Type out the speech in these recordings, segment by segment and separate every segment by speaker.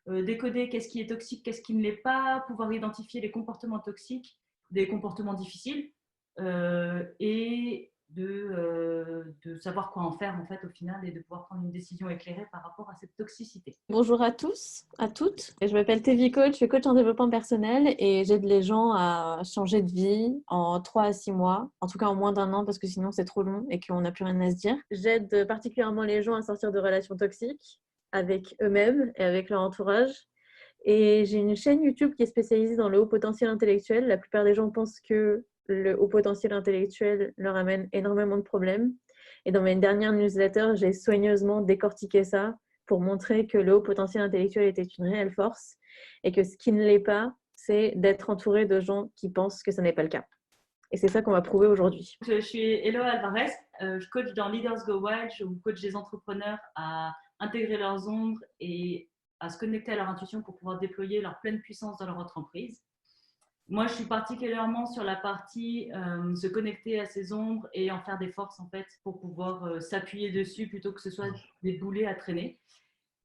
Speaker 1: décoder qu'est-ce qui est toxique, qu'est-ce qui ne l'est pas, pouvoir identifier les comportements toxiques, des comportements difficiles, et de savoir quoi en faire en fait au final et de pouvoir prendre une décision éclairée par rapport à cette toxicité.
Speaker 2: Bonjour à tous, à toutes. Je m'appelle Tevi Coach, je suis coach en développement personnel et j'aide les gens à changer de vie en 3 à 6 mois, en tout cas en moins d'un an parce que sinon c'est trop long et qu'on n'a plus rien à se dire. J'aide particulièrement les gens à sortir de relations toxiques avec eux-mêmes et avec leur entourage. Et j'ai une chaîne YouTube qui est spécialisée dans le haut potentiel intellectuel. La plupart des gens pensent que le haut potentiel intellectuel leur amène énormément de problèmes. Et dans mes dernières newsletters, j'ai soigneusement décortiqué ça pour montrer que le haut potentiel intellectuel était une réelle force et que ce qui ne l'est pas, c'est d'être entouré de gens qui pensent que ce n'est pas le cas. Et c'est ça qu'on va prouver aujourd'hui.
Speaker 1: Je suis Elo Alvarez, je coach dans Leaders Go Wild, je coach des entrepreneurs à intégrer leurs ombres et à se connecter à leur intuition pour pouvoir déployer leur pleine puissance dans leur entreprise. Moi, je suis particulièrement sur la partie se connecter à ses ombres et en faire des forces en fait pour pouvoir s'appuyer dessus plutôt que ce soit des boulets à traîner.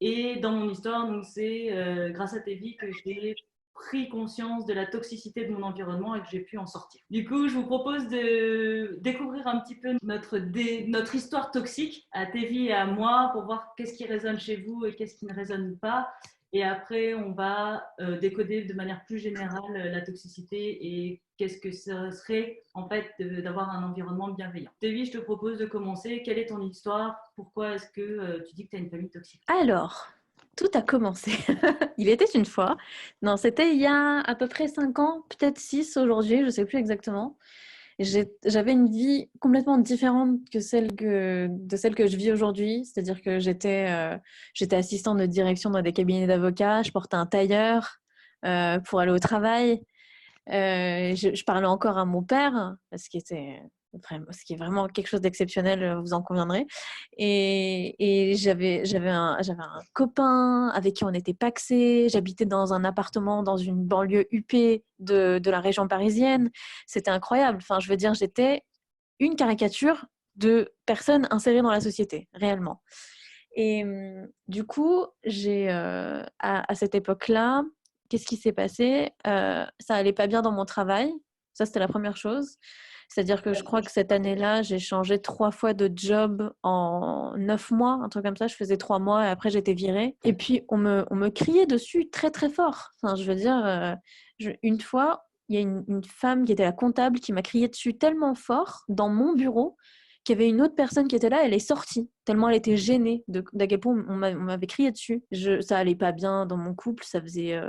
Speaker 1: Et dans mon histoire, donc c'est grâce à Tevi que j'ai pris conscience de la toxicité de mon environnement et que j'ai pu en sortir. Du coup, je vous propose de découvrir un petit peu notre histoire toxique à Tevi et à moi pour voir qu'est-ce qui résonne chez vous et qu'est-ce qui ne résonne pas. Et après, on va décoder de manière plus générale la toxicité et qu'est-ce que ce serait en fait d'avoir un environnement bienveillant. Tevi, je te propose de commencer. Quelle est ton histoire? Pourquoi est-ce que tu dis que tu as une famille toxique?
Speaker 2: Alors, tout a commencé. Il était une fois. Non, c'était il y a à peu près 5 ans, peut-être 6 aujourd'hui, je ne sais plus exactement. J'avais une vie complètement différente de celle que je vis aujourd'hui. C'est-à-dire que j'étais assistante de direction dans des cabinets d'avocats, je portais un tailleur pour aller au travail. Je parlais encore à mon père, ce qui est vraiment quelque chose d'exceptionnel, vous en conviendrez. Et j'avais un copain avec qui on était pacsés. J'habitais dans un appartement dans une banlieue huppée de la région parisienne. C'était incroyable. Enfin, je veux dire, j'étais une caricature de personne insérée dans la société, réellement. Et du coup, à cette époque-là, qu'est-ce qui s'est passé? Ça allait pas bien dans mon travail. Ça, c'était la première chose. C'est-à-dire que je crois que cette année-là, j'ai changé 3 fois de job en 9 mois, un truc comme ça. Je faisais 3 mois et après, j'étais virée. Et puis, on me criait dessus très, très fort. Enfin, je veux dire, une fois, il y a une femme qui était la comptable qui m'a crié dessus tellement fort dans mon bureau qu'il y avait une autre personne qui était là, elle est sortie, tellement elle était gênée d'à quel point on m'avait crié dessus. Ça allait pas bien dans mon couple, ça faisait,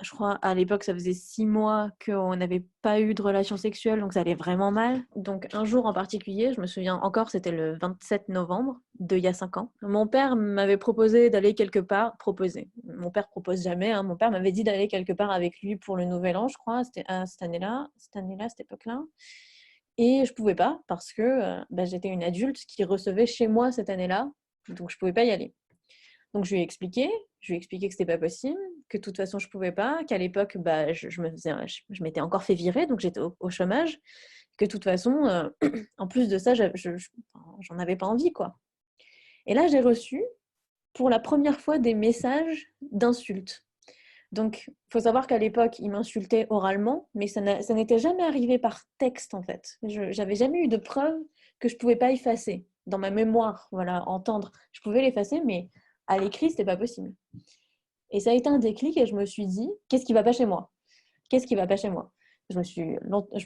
Speaker 2: je crois, à l'époque, ça faisait 6 mois qu'on n'avait pas eu de relation sexuelle, donc ça allait vraiment mal. Donc un jour en particulier, je me souviens encore, c'était le 27 novembre d'il y a 5 ans. Mon père m'avait proposé d'aller quelque part, mon père propose jamais, hein. Mon père m'avait dit d'aller quelque part avec lui pour le Nouvel An, je crois, c'était à cette année-là, cette époque-là. Et je pouvais pas parce que j'étais une adulte qui recevait chez moi cette année-là, donc je pouvais pas y aller. Donc je lui ai expliqué que c'était pas possible, que de toute façon je pouvais pas, qu'à l'époque je m'étais encore fait virer, donc j'étais au chômage, que de toute façon, en plus de ça, j'en avais pas envie, quoi. Et là, j'ai reçu pour la première fois des messages d'insultes. Donc, il faut savoir qu'à l'époque, il m'insultait oralement, mais ça n'était jamais arrivé par texte, en fait. J'avais jamais eu de preuve que je pouvais pas effacer. Dans ma mémoire, voilà, entendre. Je pouvais l'effacer, mais à l'écrit, c'était pas possible. Et ça a été un déclic et je me suis dit, qu'est-ce qui va pas chez moi? Qu'est-ce qui va pas chez moi? Je me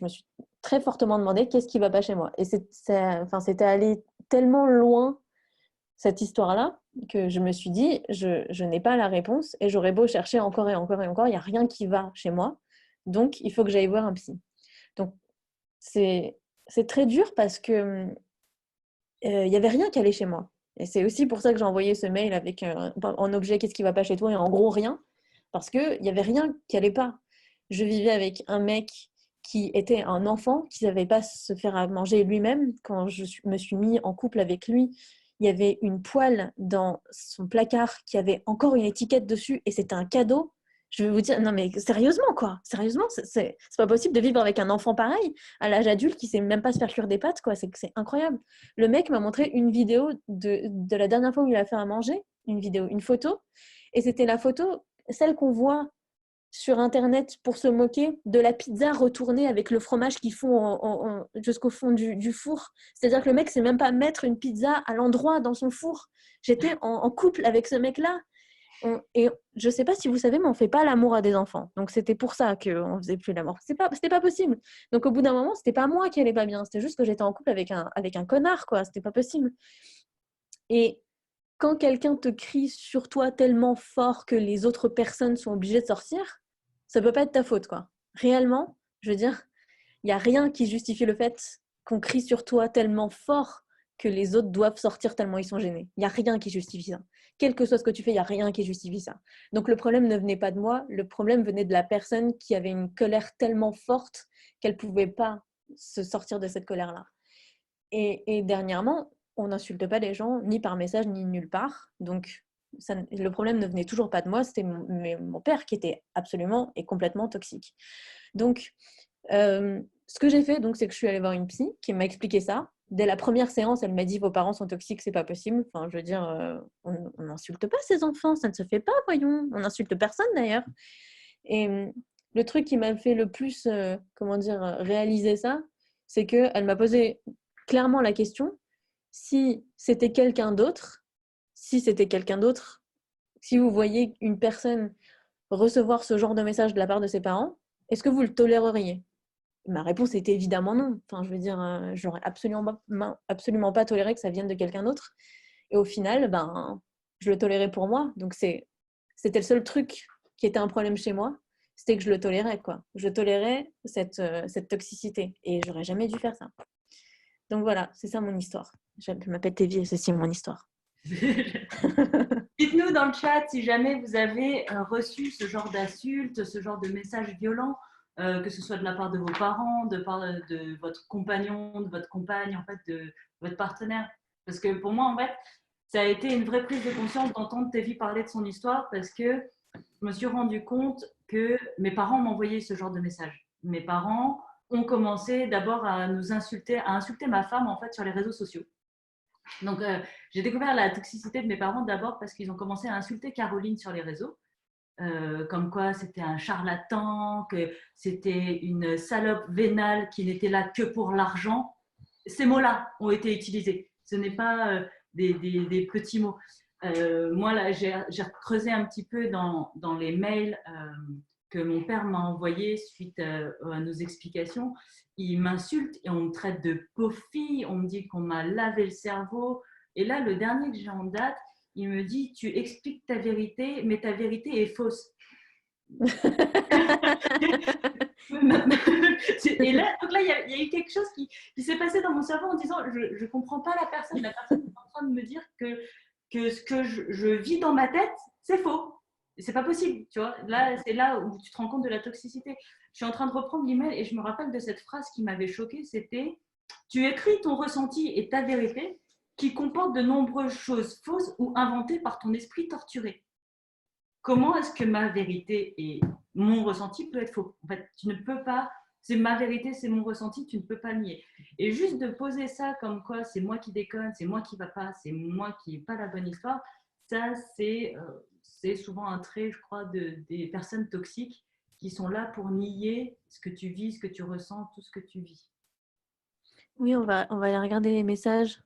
Speaker 2: suis très fortement demandé, qu'est-ce qui va pas chez moi? Et c'était allé tellement loin, cette histoire-là, que je me suis dit, je n'ai pas la réponse et j'aurais beau chercher encore et encore et encore, il n'y a rien qui va chez moi. Donc, il faut que j'aille voir un psy. Donc, c'est très dur parce que il n'y avait rien qui allait chez moi. Et c'est aussi pour ça que j'ai envoyé ce mail avec en objet qu'est-ce qui va pas chez toi et en gros rien. Parce qu'il n'y avait rien qui allait pas. Je vivais avec un mec qui était un enfant, qui ne savait pas se faire à manger lui-même. Quand je me suis mis en couple avec lui, il y avait une poêle dans son placard qui avait encore une étiquette dessus et c'était un cadeau. Je vais vous dire, non mais sérieusement quoi, sérieusement, c'est pas possible de vivre avec un enfant pareil à l'âge adulte qui sait même pas se faire cuire des pâtes quoi, c'est incroyable. Le mec m'a montré une vidéo de la dernière fois où il a fait à manger, une photo, et c'était la photo celles qu'on voit sur Internet pour se moquer de la pizza retournée avec le fromage qu'ils font jusqu'au fond du four. C'est-à-dire que le mec ne sait même pas mettre une pizza à l'endroit dans son four. J'étais en couple avec ce mec-là. Et je ne sais pas si vous savez, mais on ne fait pas l'amour à des enfants. Donc, c'était pour ça qu'on ne faisait plus l'amour. C'était pas possible. Donc, au bout d'un moment, ce n'était pas moi qui n'allais pas bien. C'était juste que j'étais en couple avec un connard, quoi. Ce n'était pas possible. Et quand quelqu'un te crie sur toi tellement fort que les autres personnes sont obligées de sortir, ça peut pas être ta faute, quoi. Réellement, je veux dire, il n'y a rien qui justifie le fait qu'on crie sur toi tellement fort que les autres doivent sortir tellement ils sont gênés. Il n'y a rien qui justifie ça. Quel que soit ce que tu fais, il n'y a rien qui justifie ça. Donc le problème ne venait pas de moi, le problème venait de la personne qui avait une colère tellement forte qu'elle ne pouvait pas se sortir de cette colère-là. Et dernièrement, on n'insulte pas les gens, ni par message, ni nulle part. Donc, le problème ne venait toujours pas de moi, c'était mon père qui était absolument et complètement toxique. Donc, ce que j'ai fait, donc, c'est que je suis allée voir une psy qui m'a expliqué ça. Dès la première séance, elle m'a dit « Vos parents sont toxiques, c'est pas possible. » Enfin, je veux dire, on n'insulte pas ses enfants, ça ne se fait pas, voyons. On n'insulte personne, d'ailleurs. Et le truc qui m'a fait le plus, réaliser ça, c'est qu'elle m'a posé clairement la question, si c'était quelqu'un d'autre, si vous voyez une personne recevoir ce genre de message de la part de ses parents, est-ce que vous le toléreriez? Ma réponse était évidemment non. Enfin, je veux dire, j'aurais absolument pas toléré que ça vienne de quelqu'un d'autre. Et au final, je le tolérais pour moi. Donc, c'était le seul truc qui était un problème chez moi, c'était que je le tolérais, quoi. Je tolérais cette toxicité. Et j'aurais jamais dû faire ça. Donc voilà, c'est ça mon histoire. Je m'appelle Tévi et ceci est mon histoire.
Speaker 1: Dites-nous dans le chat si jamais vous avez reçu ce genre d'insultes, ce genre de messages violents, que ce soit de la part de vos parents, de votre compagnon, de votre compagne, en fait, de votre partenaire. Parce que pour moi, en fait, ça a été une vraie prise de conscience d'entendre Tévi parler de son histoire parce que je me suis rendu compte que mes parents m'envoyaient ce genre de messages. Mes parents ont commencé d'abord à insulter ma femme en fait sur les réseaux sociaux. Donc, j'ai découvert la toxicité de mes parents d'abord parce qu'ils ont commencé à insulter Caroline sur les réseaux, comme quoi c'était un charlatan, que c'était une salope vénale qui n'était là que pour l'argent. Ces mots-là ont été utilisés. Ce n'est pas des petits mots. Moi, là, j'ai creusé un petit peu dans les mails que mon père m'a envoyés suite à nos explications. Il m'insulte et on me traite de pauvre fille, on me dit qu'on m'a lavé le cerveau. Et là, le dernier que j'ai en date, il me dit « Tu expliques ta vérité, mais ta vérité est fausse. » Et là, donc là, il y a eu quelque chose qui s'est passé dans mon cerveau en disant je ne comprends pas la personne. La personne est en train de me dire que ce que je vis dans ma tête, c'est faux. C'est pas possible, tu vois. Là, c'est là où tu te rends compte de la toxicité. Je suis en train de reprendre l'email et je me rappelle de cette phrase qui m'avait choquée, c'était « Tu écris ton ressenti et ta vérité qui comporte de nombreuses choses fausses ou inventées par ton esprit torturé. Comment est-ce que ma vérité et mon ressenti peut être faux? En fait, tu ne peux pas, c'est ma vérité, c'est mon ressenti, tu ne peux pas le nier. Et juste de poser ça comme quoi c'est moi qui déconne, c'est moi qui ne va pas, c'est moi qui n'ai pas la bonne histoire, ça c'est souvent un trait, je crois, des personnes toxiques qui sont là pour nier ce que tu vis, ce que tu ressens, tout ce que tu vis.
Speaker 2: Oui, on va aller regarder les messages.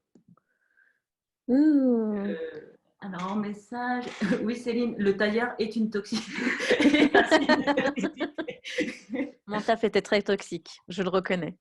Speaker 1: Alors, message. Oui, Céline, le tailleur est une toxique.
Speaker 2: Mon taf était très toxique, je le reconnais.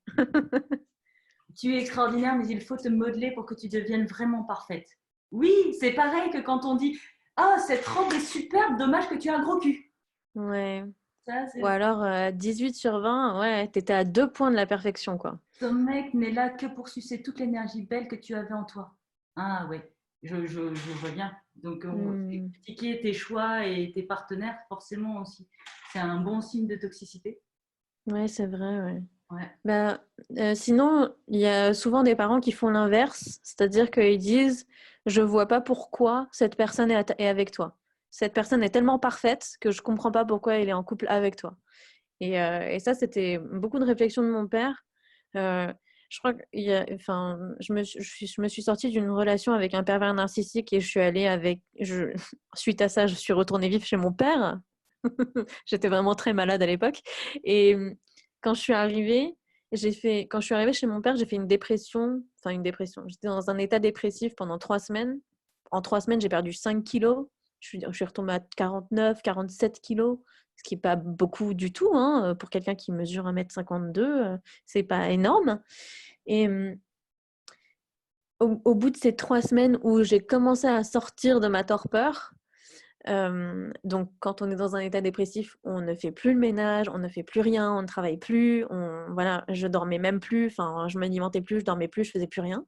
Speaker 1: Tu es extraordinaire, mais il faut te modeler pour que tu deviennes vraiment parfaite. Oui, c'est pareil que quand on dit « Ah, oh, cette robe est superbe, dommage que tu aies un gros cul. »
Speaker 2: Ouais. Ça, ou alors 18 sur 20, ouais, t'étais à 2 points de la perfection, quoi.
Speaker 1: Ton mec n'est là que pour sucer toute l'énergie belle que tu avais en toi. Ah ouais, je vois bien. Donc, critiquer tes choix et tes partenaires, forcément aussi. C'est un bon signe de toxicité.
Speaker 2: Ouais, c'est vrai, ouais. Sinon, il y a souvent des parents qui font l'inverse, c'est-à-dire qu'ils disent « Je vois pas pourquoi cette personne est avec toi. Cette personne est tellement parfaite que je comprends pas pourquoi elle est en couple avec toi. » Et ça, c'était beaucoup de réflexion de mon père. Je crois que je me suis sortie d'une relation avec un pervers narcissique et je suis allée suite à ça, je suis retournée vivre chez mon père J'étais vraiment très malade à l'époque. Et quand je suis arrivée, quand je suis arrivée chez mon père, j'ai fait une dépression. Enfin, une dépression. J'étais dans un état dépressif pendant 3 semaines. En 3 semaines, j'ai perdu 5 kilos. Je suis retombée à 49, 47 kilos, ce qui n'est pas beaucoup du tout, hein, pour quelqu'un qui mesure 1,52 m. C'est pas énorme. Et au bout de ces 3 semaines où j'ai commencé à sortir de ma torpeur, donc quand on est dans un état dépressif, on ne fait plus le ménage, on ne fait plus rien, on ne travaille plus, voilà, je dormais même plus, enfin, je m'alimentais plus, je dormais plus, je faisais plus rien.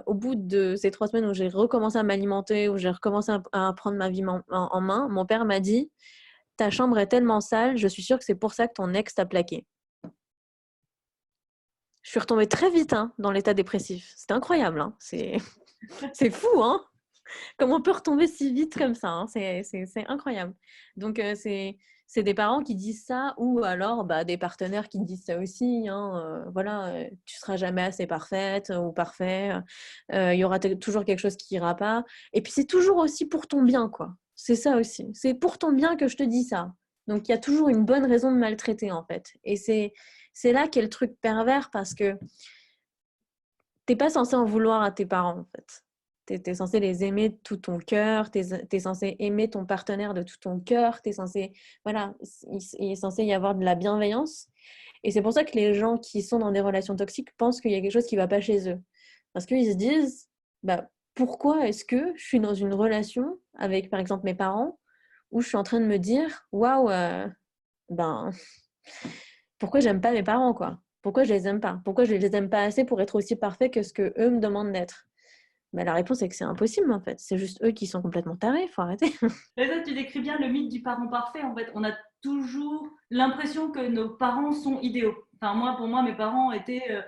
Speaker 2: Au bout de ces 3 semaines où j'ai recommencé à m'alimenter, où j'ai recommencé à prendre ma vie en main, mon père m'a dit: ta chambre est tellement sale, je suis sûre que c'est pour ça que ton ex t'a plaqué. Je suis retombée très vite, hein, dans l'état dépressif. C'était incroyable, hein. C'est fou, hein. Comment on peut retomber si vite comme ça, hein. C'est incroyable. Donc, c'est des parents qui disent ça, ou alors des partenaires qui disent ça aussi, hein. Voilà, tu seras jamais assez parfaite ou parfait. Il y aura toujours quelque chose qui ira pas. Et puis, c'est toujours aussi pour ton bien, quoi. C'est ça aussi. C'est pour ton bien que je te dis ça. Donc, il y a toujours une bonne raison de maltraiter, en fait. Et c'est là qu'est le truc pervers, parce que t'es pas censé en vouloir à tes parents, en fait. T'es censé les aimer de tout ton cœur, t'es censé aimer ton partenaire de tout ton cœur, t'es censé, voilà, il est censé y avoir de la bienveillance. Et c'est pour ça que les gens qui sont dans des relations toxiques pensent qu'il y a quelque chose qui va pas chez eux. Parce qu'ils se disent, pourquoi est-ce que je suis dans une relation avec, par exemple, mes parents, où je suis en train de me dire, waouh, ben, pourquoi j'aime pas mes parents, quoi? Pourquoi je les aime pas? Pourquoi je les aime pas assez pour être aussi parfait que ce que eux me demandent d'être? La réponse est que c'est impossible, en fait. C'est juste eux qui sont complètement tarés, faut arrêter.
Speaker 1: Mais ça, tu décris bien le mythe du parent parfait. En fait, on a toujours l'impression que nos parents sont idéaux. Enfin, pour moi, mes parents étaient,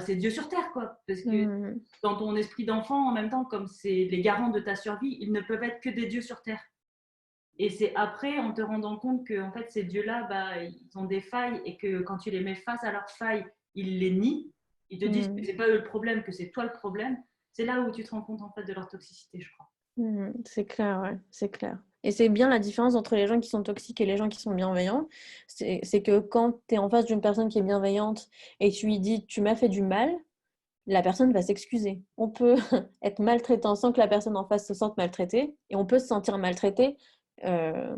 Speaker 1: c'est Dieu sur terre, quoi. Parce que dans ton esprit d'enfant, en même temps, comme c'est les garants de ta survie, ils ne peuvent être que des dieux sur terre. Et c'est après, en te rendant compte que en fait, ces dieux-là, ils ont des failles, et que quand tu les mets face à leurs failles, ils les nient. Ils te disent que c'est pas eux le problème, que c'est toi le problème. C'est là où tu te rends compte en fait de leur toxicité, je crois.
Speaker 2: C'est clair, ouais, c'est clair. Et c'est bien la différence entre les gens qui sont toxiques et les gens qui sont bienveillants. C'est que quand tu es en face d'une personne qui est bienveillante et tu lui dis: tu m'as fait du mal, la personne va s'excuser. On peut être maltraitant sans que la personne en face se sente maltraitée, et on peut se sentir maltraité. Euh,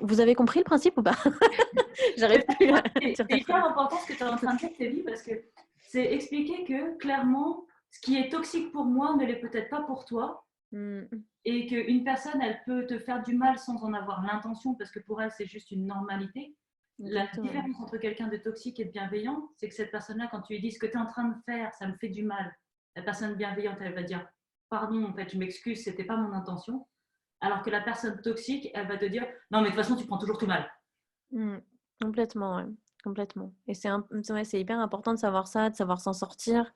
Speaker 2: Vous avez compris le principe ou pas? J'arrive plus à dire.
Speaker 1: C'est hyper important ce que tu es en train de dire, Céline, parce que c'est expliquer que clairement, ce qui est toxique pour moi ne l'est peut-être pas pour toi. Et qu'une personne, elle peut te faire du mal sans en avoir l'intention, parce que pour elle, c'est juste une normalité. Exactement. La différence entre quelqu'un de toxique et de bienveillant, c'est que cette personne-là, quand tu lui dis ce que tu es en train de faire, ça me fait du mal, la personne bienveillante, elle va dire pardon, en fait, je m'excuse, c'était pas mon intention. Alors que la personne toxique, elle va te dire non, mais de toute façon, tu prends toujours tout mal.
Speaker 2: Complètement, ouais. Complètement. Et c'est hyper important de savoir ça, de savoir s'en sortir,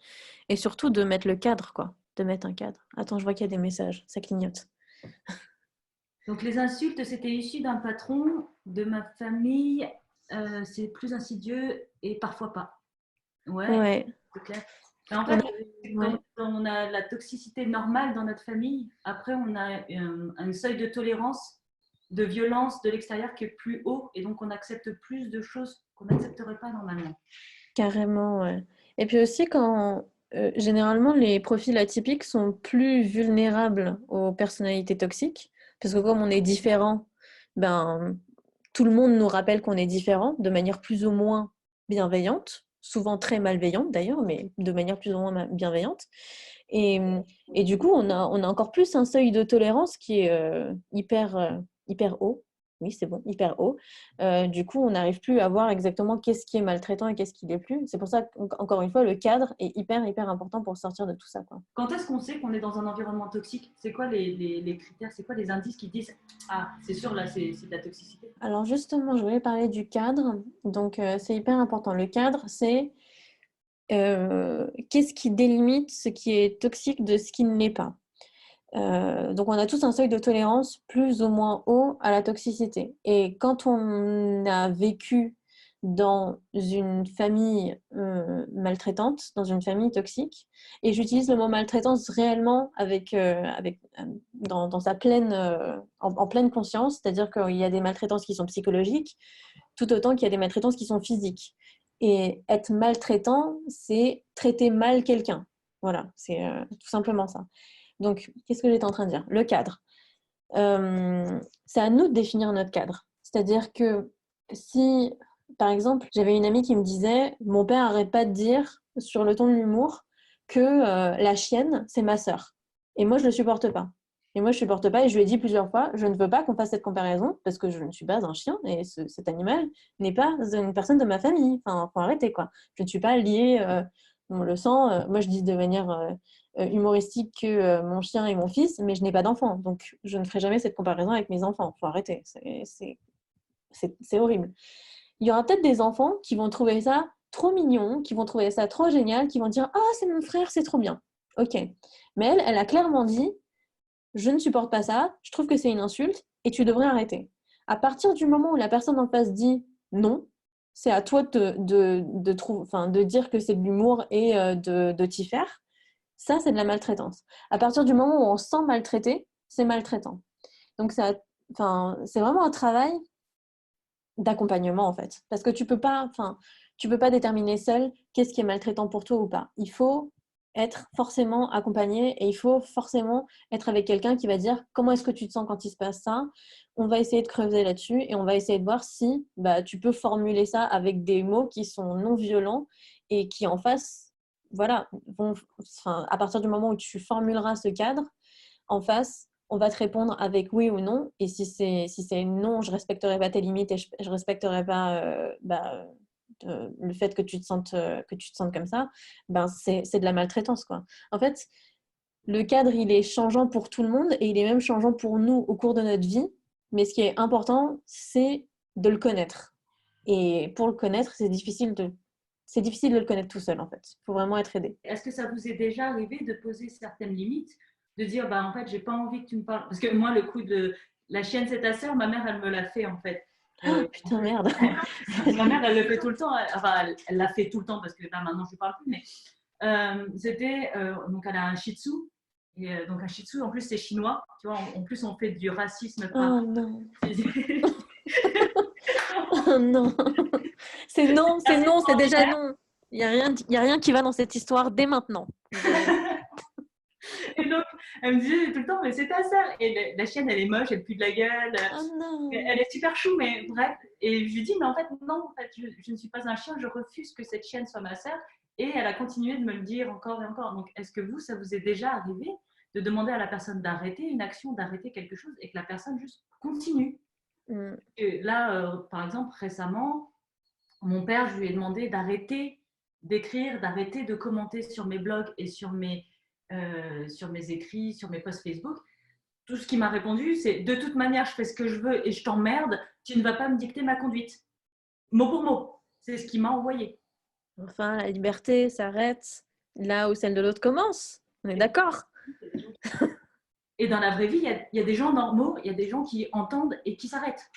Speaker 2: et surtout de mettre le cadre, quoi. De mettre un cadre. Attends, je vois qu'il y a des messages, ça clignote.
Speaker 1: Donc les insultes, c'était issu d'un patron de ma famille. C'est plus insidieux et parfois pas. Ouais. C'est clair. Mais en fait, quand on a la toxicité normale dans notre famille, après on a un seuil de tolérance, de violence de l'extérieur qui est plus haut, et donc on accepte plus de choses qu'on n'accepterait pas normalement.
Speaker 2: Carrément, ouais. Et puis aussi quand généralement les profils atypiques sont plus vulnérables aux personnalités toxiques, parce que comme on est différent, tout le monde nous rappelle qu'on est différent de manière plus ou moins bienveillante, souvent très malveillante d'ailleurs, mais de manière plus ou moins bienveillante. Et du coup, on a encore plus un seuil de tolérance qui est hyper haut. Oui, c'est bon, hyper haut. Du coup, on n'arrive plus à voir exactement qu'est-ce qui est maltraitant et qu'est-ce qui l'est plus. C'est pour ça qu'encore une fois, le cadre est hyper important pour sortir de tout ça, quoi.
Speaker 1: Quand est-ce qu'on sait qu'on est dans un environnement toxique? C'est quoi les critères? C'est quoi les indices qui disent ah, c'est sûr, là, c'est de la toxicité?
Speaker 2: Alors justement, je voulais parler du cadre. Donc, c'est hyper important. Le cadre, c'est qu'est-ce qui délimite ce qui est toxique de ce qui ne l'est pas. Donc, on a tous un seuil de tolérance plus ou moins haut à la toxicité. Et quand on a vécu dans une famille maltraitante, dans une famille toxique. Et j'utilise le mot maltraitance réellement dans sa pleine, en pleine conscience, c'est-à-dire qu'il y a des maltraitances qui sont psychologiques, tout autant qu'il y a des maltraitances qui sont physiques. Et être maltraitant, c'est traiter mal quelqu'un. Voilà, c'est tout simplement ça. Donc, qu'est-ce que j'étais en train de dire? Le cadre. C'est à nous de définir notre cadre. C'est-à-dire que si, par exemple, j'avais une amie qui me disait, mon père n'arrête pas de dire, sur le ton de l'humour, que la chienne, c'est ma sœur. Et moi, je ne le supporte pas. Et moi, je ne supporte pas, et je lui ai dit plusieurs fois, je ne veux pas qu'on fasse cette comparaison, parce que je ne suis pas un chien, et cet animal n'est pas une personne de ma famille. Enfin, faut arrêter, quoi. Je ne suis pas liée, on le sent, moi je dis de manière humoristique que mon chien est mon fils, mais je n'ai pas d'enfant, donc je ne ferai jamais cette comparaison avec mes enfants. Faut arrêter, c'est horrible. Il y aura peut-être des enfants qui vont trouver ça trop mignon, qui vont trouver ça trop génial, qui vont dire « Ah, c'est mon frère, c'est trop bien ». Ok. Mais elle a clairement dit « Je ne supporte pas ça, je trouve que c'est une insulte et tu devrais arrêter ». À partir du moment où la personne en face dit « Non », c'est à toi de dire que c'est de l'humour et de t'y faire. Ça, c'est de la maltraitance. À partir du moment où on se sent maltraité, c'est maltraitant. Donc, c'est vraiment un travail d'accompagnement, en fait. Parce que tu peux pas déterminer seul qu'est-ce qui est maltraitant pour toi ou pas. Il faut être forcément accompagné et il faut forcément être avec quelqu'un qui va dire comment est-ce que tu te sens quand il se passe ça. On va essayer de creuser là-dessus et on va essayer de voir si tu peux formuler ça avec des mots qui sont non violents et qui en face, voilà, à partir du moment où tu formuleras ce cadre, en face, on va te répondre avec oui ou non. Et si c'est non, je ne respecterai pas tes limites et je ne respecterai pas le fait que tu te sentes comme ça, c'est de la maltraitance, quoi. En fait, le cadre, il est changeant pour tout le monde et il est même changeant pour nous au cours de notre vie. Mais ce qui est important, c'est de le connaître. Et pour le connaître, c'est difficile de le connaître tout seul, en fait. Il faut vraiment être aidé.
Speaker 1: Est-ce que ça vous est déjà arrivé de poser certaines limites, de dire en fait j'ai pas envie que tu me parles, parce que moi le coup de la chienne c'est ta sœur, ma mère elle me l'a fait en fait.
Speaker 2: Putain, merde.
Speaker 1: Ma mère elle le fait tout le temps, enfin elle l'a fait tout le temps parce que maintenant je parle plus, mais c'était donc elle a un shih tzu, et donc un shih tzu en plus c'est chinois, tu vois, en plus on fait du racisme par.
Speaker 2: Oh non. Oh non. C'est non, c'est déjà non. Il y a rien qui va dans cette histoire dès maintenant.
Speaker 1: Et donc, elle me disait tout le temps, mais c'est ta sœur. Et la chienne, elle est moche, elle pue de la gueule.
Speaker 2: Oh non.
Speaker 1: Elle est super chou, mais bref. Et je lui dis, mais en fait, non, en fait, je ne suis pas un chien, je refuse que cette chienne soit ma sœur. Et elle a continué de me le dire encore et encore. Donc, est-ce que vous, ça vous est déjà arrivé de demander à la personne d'arrêter une action, d'arrêter quelque chose et que la personne juste continue? Et là, par exemple, récemment, mon père, je lui ai demandé d'arrêter d'écrire, d'arrêter de commenter sur mes blogs et sur mes écrits, sur mes posts Facebook. Tout ce qu'il m'a répondu, c'est de toute manière, je fais ce que je veux et je t'emmerde, tu ne vas pas me dicter ma conduite. Mot pour mot. C'est ce qu'il m'a envoyé.
Speaker 2: Enfin, la liberté s'arrête là où celle de l'autre commence. On est d'accord.
Speaker 1: Et dans la vraie vie, il y a des gens normaux, il y a des gens qui entendent et qui s'arrêtent.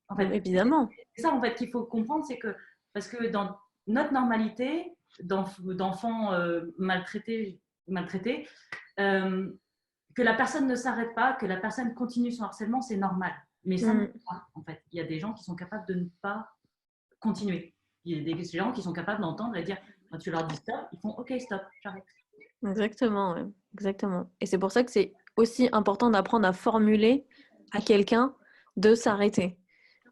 Speaker 1: En fait,
Speaker 2: évidemment.
Speaker 1: C'est ça en fait qu'il faut comprendre, c'est que parce que dans notre normalité d'enfants maltraités, que la personne ne s'arrête pas, que la personne continue son harcèlement, c'est normal. Mais ça ne pas, en fait. Il y a des gens qui sont capables de ne pas continuer. Il y a des gens qui sont capables d'entendre et dire, quand tu leur dis stop, ils font OK, stop, j'arrête.
Speaker 2: Exactement, ouais. Exactement. Et c'est pour ça que c'est aussi important d'apprendre à formuler à quelqu'un de s'arrêter.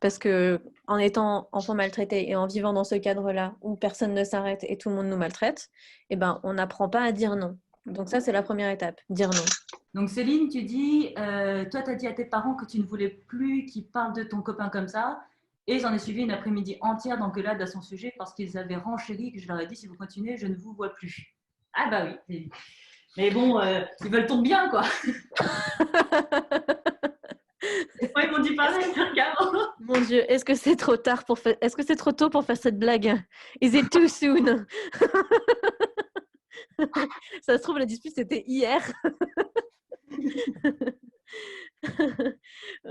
Speaker 2: Parce que en étant enfant maltraité et en vivant dans ce cadre-là où personne ne s'arrête et tout le monde nous maltraite, eh ben, on n'apprend pas à dire non. Donc ça, c'est la première étape, dire non.
Speaker 1: Donc Céline, tu dis, toi, tu as dit à tes parents que tu ne voulais plus qu'ils parlent de ton copain comme ça. Et j'en ai suivi une après-midi entière d'engueulade à son sujet parce qu'ils avaient renchéri que je leur ai dit, si vous continuez, je ne vous vois plus. Ah bah oui. Mais bon, ils veulent ton bien, quoi. Moi, ils m'ont dit pareil, regarde.
Speaker 2: Mon Dieu, est-ce que c'est trop tard est-ce que c'est trop tôt pour faire cette blague? Is it too soon? Ça se trouve, la dispute, c'était hier.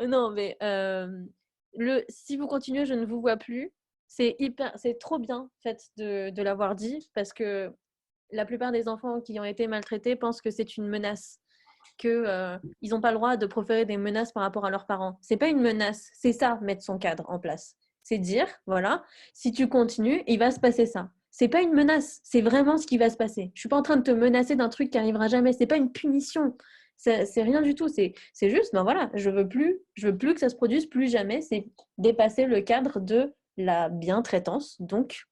Speaker 2: Non, mais si vous continuez, je ne vous vois plus. c'est trop bien en fait, de l'avoir dit parce que la plupart des enfants qui ont été maltraités pensent que c'est une menace, qu'ils n'ont pas le droit de proférer des menaces par rapport à leurs parents. C'est pas une menace, c'est ça, mettre son cadre en place. C'est dire, voilà, si tu continues, il va se passer ça. C'est pas une menace, c'est vraiment ce qui va se passer. Je suis pas en train de te menacer d'un truc qui arrivera jamais. C'est pas une punition. C'est rien du tout. C'est juste, ben voilà, je veux plus que ça se produise plus jamais. C'est dépasser le cadre de la bientraitance. Donc,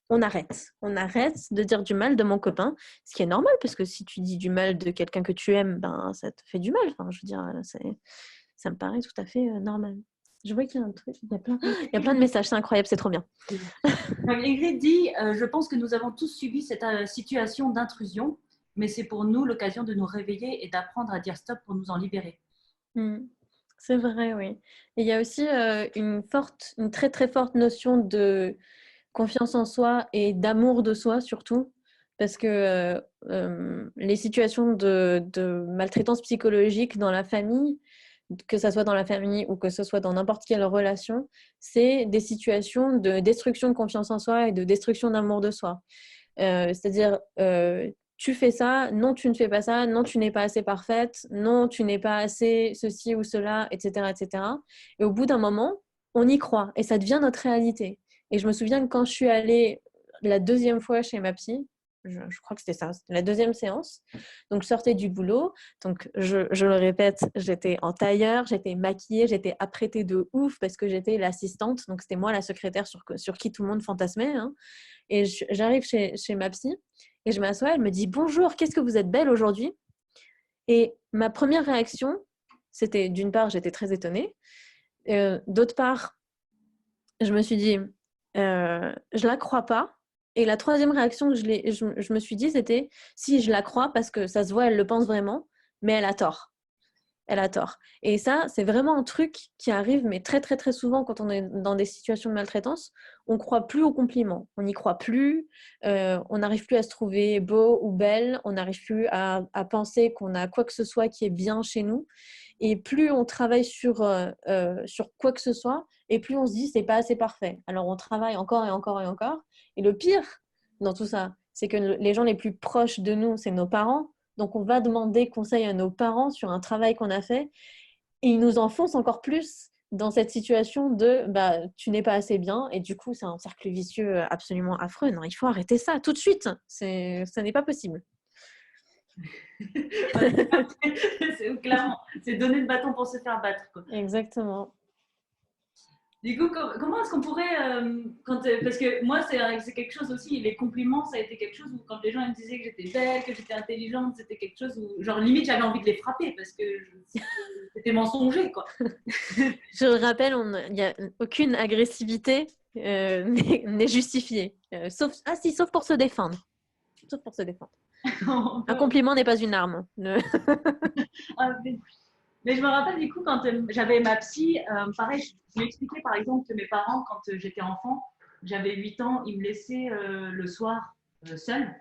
Speaker 2: on arrête. On arrête de dire du mal de mon copain, ce qui est normal, parce que si tu dis du mal de quelqu'un que tu aimes, ben, ça te fait du mal. Enfin, je veux dire, ça me paraît tout à fait normal. Je vois qu'il y a un truc, il y a plein de messages, c'est incroyable, c'est trop bien.
Speaker 1: Ingrid dit je pense que nous avons tous subi cette situation d'intrusion, mais c'est pour nous l'occasion de nous réveiller et d'apprendre à dire stop pour nous en libérer.
Speaker 2: C'est vrai, oui. Et il y a aussi une très très forte notion de confiance en soi et d'amour de soi surtout, parce que les situations de maltraitance psychologique dans la famille, que ce soit dans la famille ou que ce soit dans n'importe quelle relation, c'est des situations de destruction de confiance en soi et de destruction d'amour de soi. C'est-à-dire, tu fais ça, non, tu ne fais pas ça, non, tu n'es pas assez parfaite, non, tu n'es pas assez ceci ou cela, etc., etc. Et au bout d'un moment, on y croit et ça devient notre réalité. Et je me souviens que quand je suis allée la deuxième fois chez ma psy, je crois que c'était ça, la deuxième séance, donc je sortais du boulot, donc je le répète, j'étais en tailleur, j'étais maquillée, j'étais apprêtée de ouf parce que j'étais l'assistante, donc c'était moi la secrétaire sur qui tout le monde fantasmait, hein. Et j'arrive chez ma psy et je m'assois, elle me dit « Bonjour, qu'est-ce que vous êtes belle aujourd'hui ?» Et ma première réaction, c'était d'une part, j'étais très étonnée. D'autre part, je me suis dit je la crois pas. Et la troisième réaction que je me suis dit, c'était si je la crois parce que ça se voit, elle le pense vraiment, mais elle a tort. Elle a tort. Et ça, c'est vraiment un truc qui arrive, mais très, très, très souvent quand on est dans des situations de maltraitance. On ne croit plus aux compliments. On n'y croit plus. On n'arrive plus à se trouver beau ou belle. On n'arrive plus à penser qu'on a quoi que ce soit qui est bien chez nous. Et plus on travaille sur quoi que ce soit, et plus on se dit c'est pas assez parfait. Alors on travaille encore et encore et encore. Et le pire dans tout ça, c'est que les gens les plus proches de nous, c'est nos parents. Donc, on va demander conseil à nos parents sur un travail qu'on a fait et ils nous enfoncent encore plus dans cette situation de bah, tu n'es pas assez bien et du coup, c'est un cercle vicieux absolument affreux. Non, il faut arrêter ça tout de suite. Ça n'est pas possible.
Speaker 1: Clairement, c'est donner le bâton pour se faire battre, quoi.
Speaker 2: Exactement.
Speaker 1: Du coup, comment est-ce qu'on pourrait, parce que moi, c'est quelque chose aussi, les compliments, ça a été quelque chose où quand les gens me disaient que j'étais belle, que j'étais intelligente, c'était quelque chose où, genre, limite, j'avais envie de les frapper parce que c'était mensonger, quoi.
Speaker 2: Je le rappelle, il n'y a aucune agressivité n'est justifiée. Sauf pour se défendre. Sauf pour se défendre. Un compliment n'est pas une arme.
Speaker 1: Mais je me rappelle du coup quand j'avais ma psy, pareil, je lui expliquais par exemple que mes parents, quand j'étais enfant, j'avais 8 ans, ils me laissaient le soir seule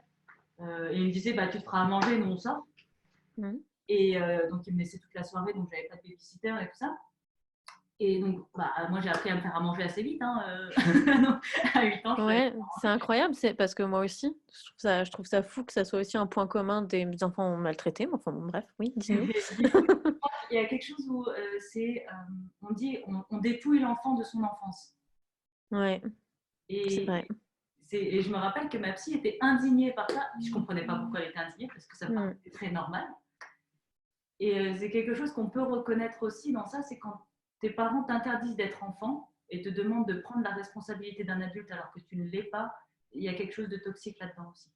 Speaker 1: et ils me disaient bah, tu te feras à manger, nous on sort. Et donc ils me laissaient toute la soirée, donc j'avais pas de babysitter et tout ça. Et donc, bah, moi, j'ai appris à me faire à manger assez vite. Hein, à 8 ans,
Speaker 2: ouais, c'est incroyable, c'est parce que moi aussi, je trouve ça fou que ça soit aussi un point commun des enfants maltraités. Enfin, bon, bref, oui, dis-nous.
Speaker 1: Il y a quelque chose où on dit, on dépouille l'enfant de son enfance.
Speaker 2: Ouais, c'est vrai.
Speaker 1: Et je me rappelle que ma psy était indignée par ça. Je ne comprenais pas pourquoi elle était indignée, parce que ça paraissait très normal. Et c'est quelque chose qu'on peut reconnaître aussi dans ça, c'est quand tes parents t'interdisent d'être enfant et te demandent de prendre la responsabilité d'un adulte alors que tu ne l'es pas, il y a quelque chose de toxique là-dedans aussi.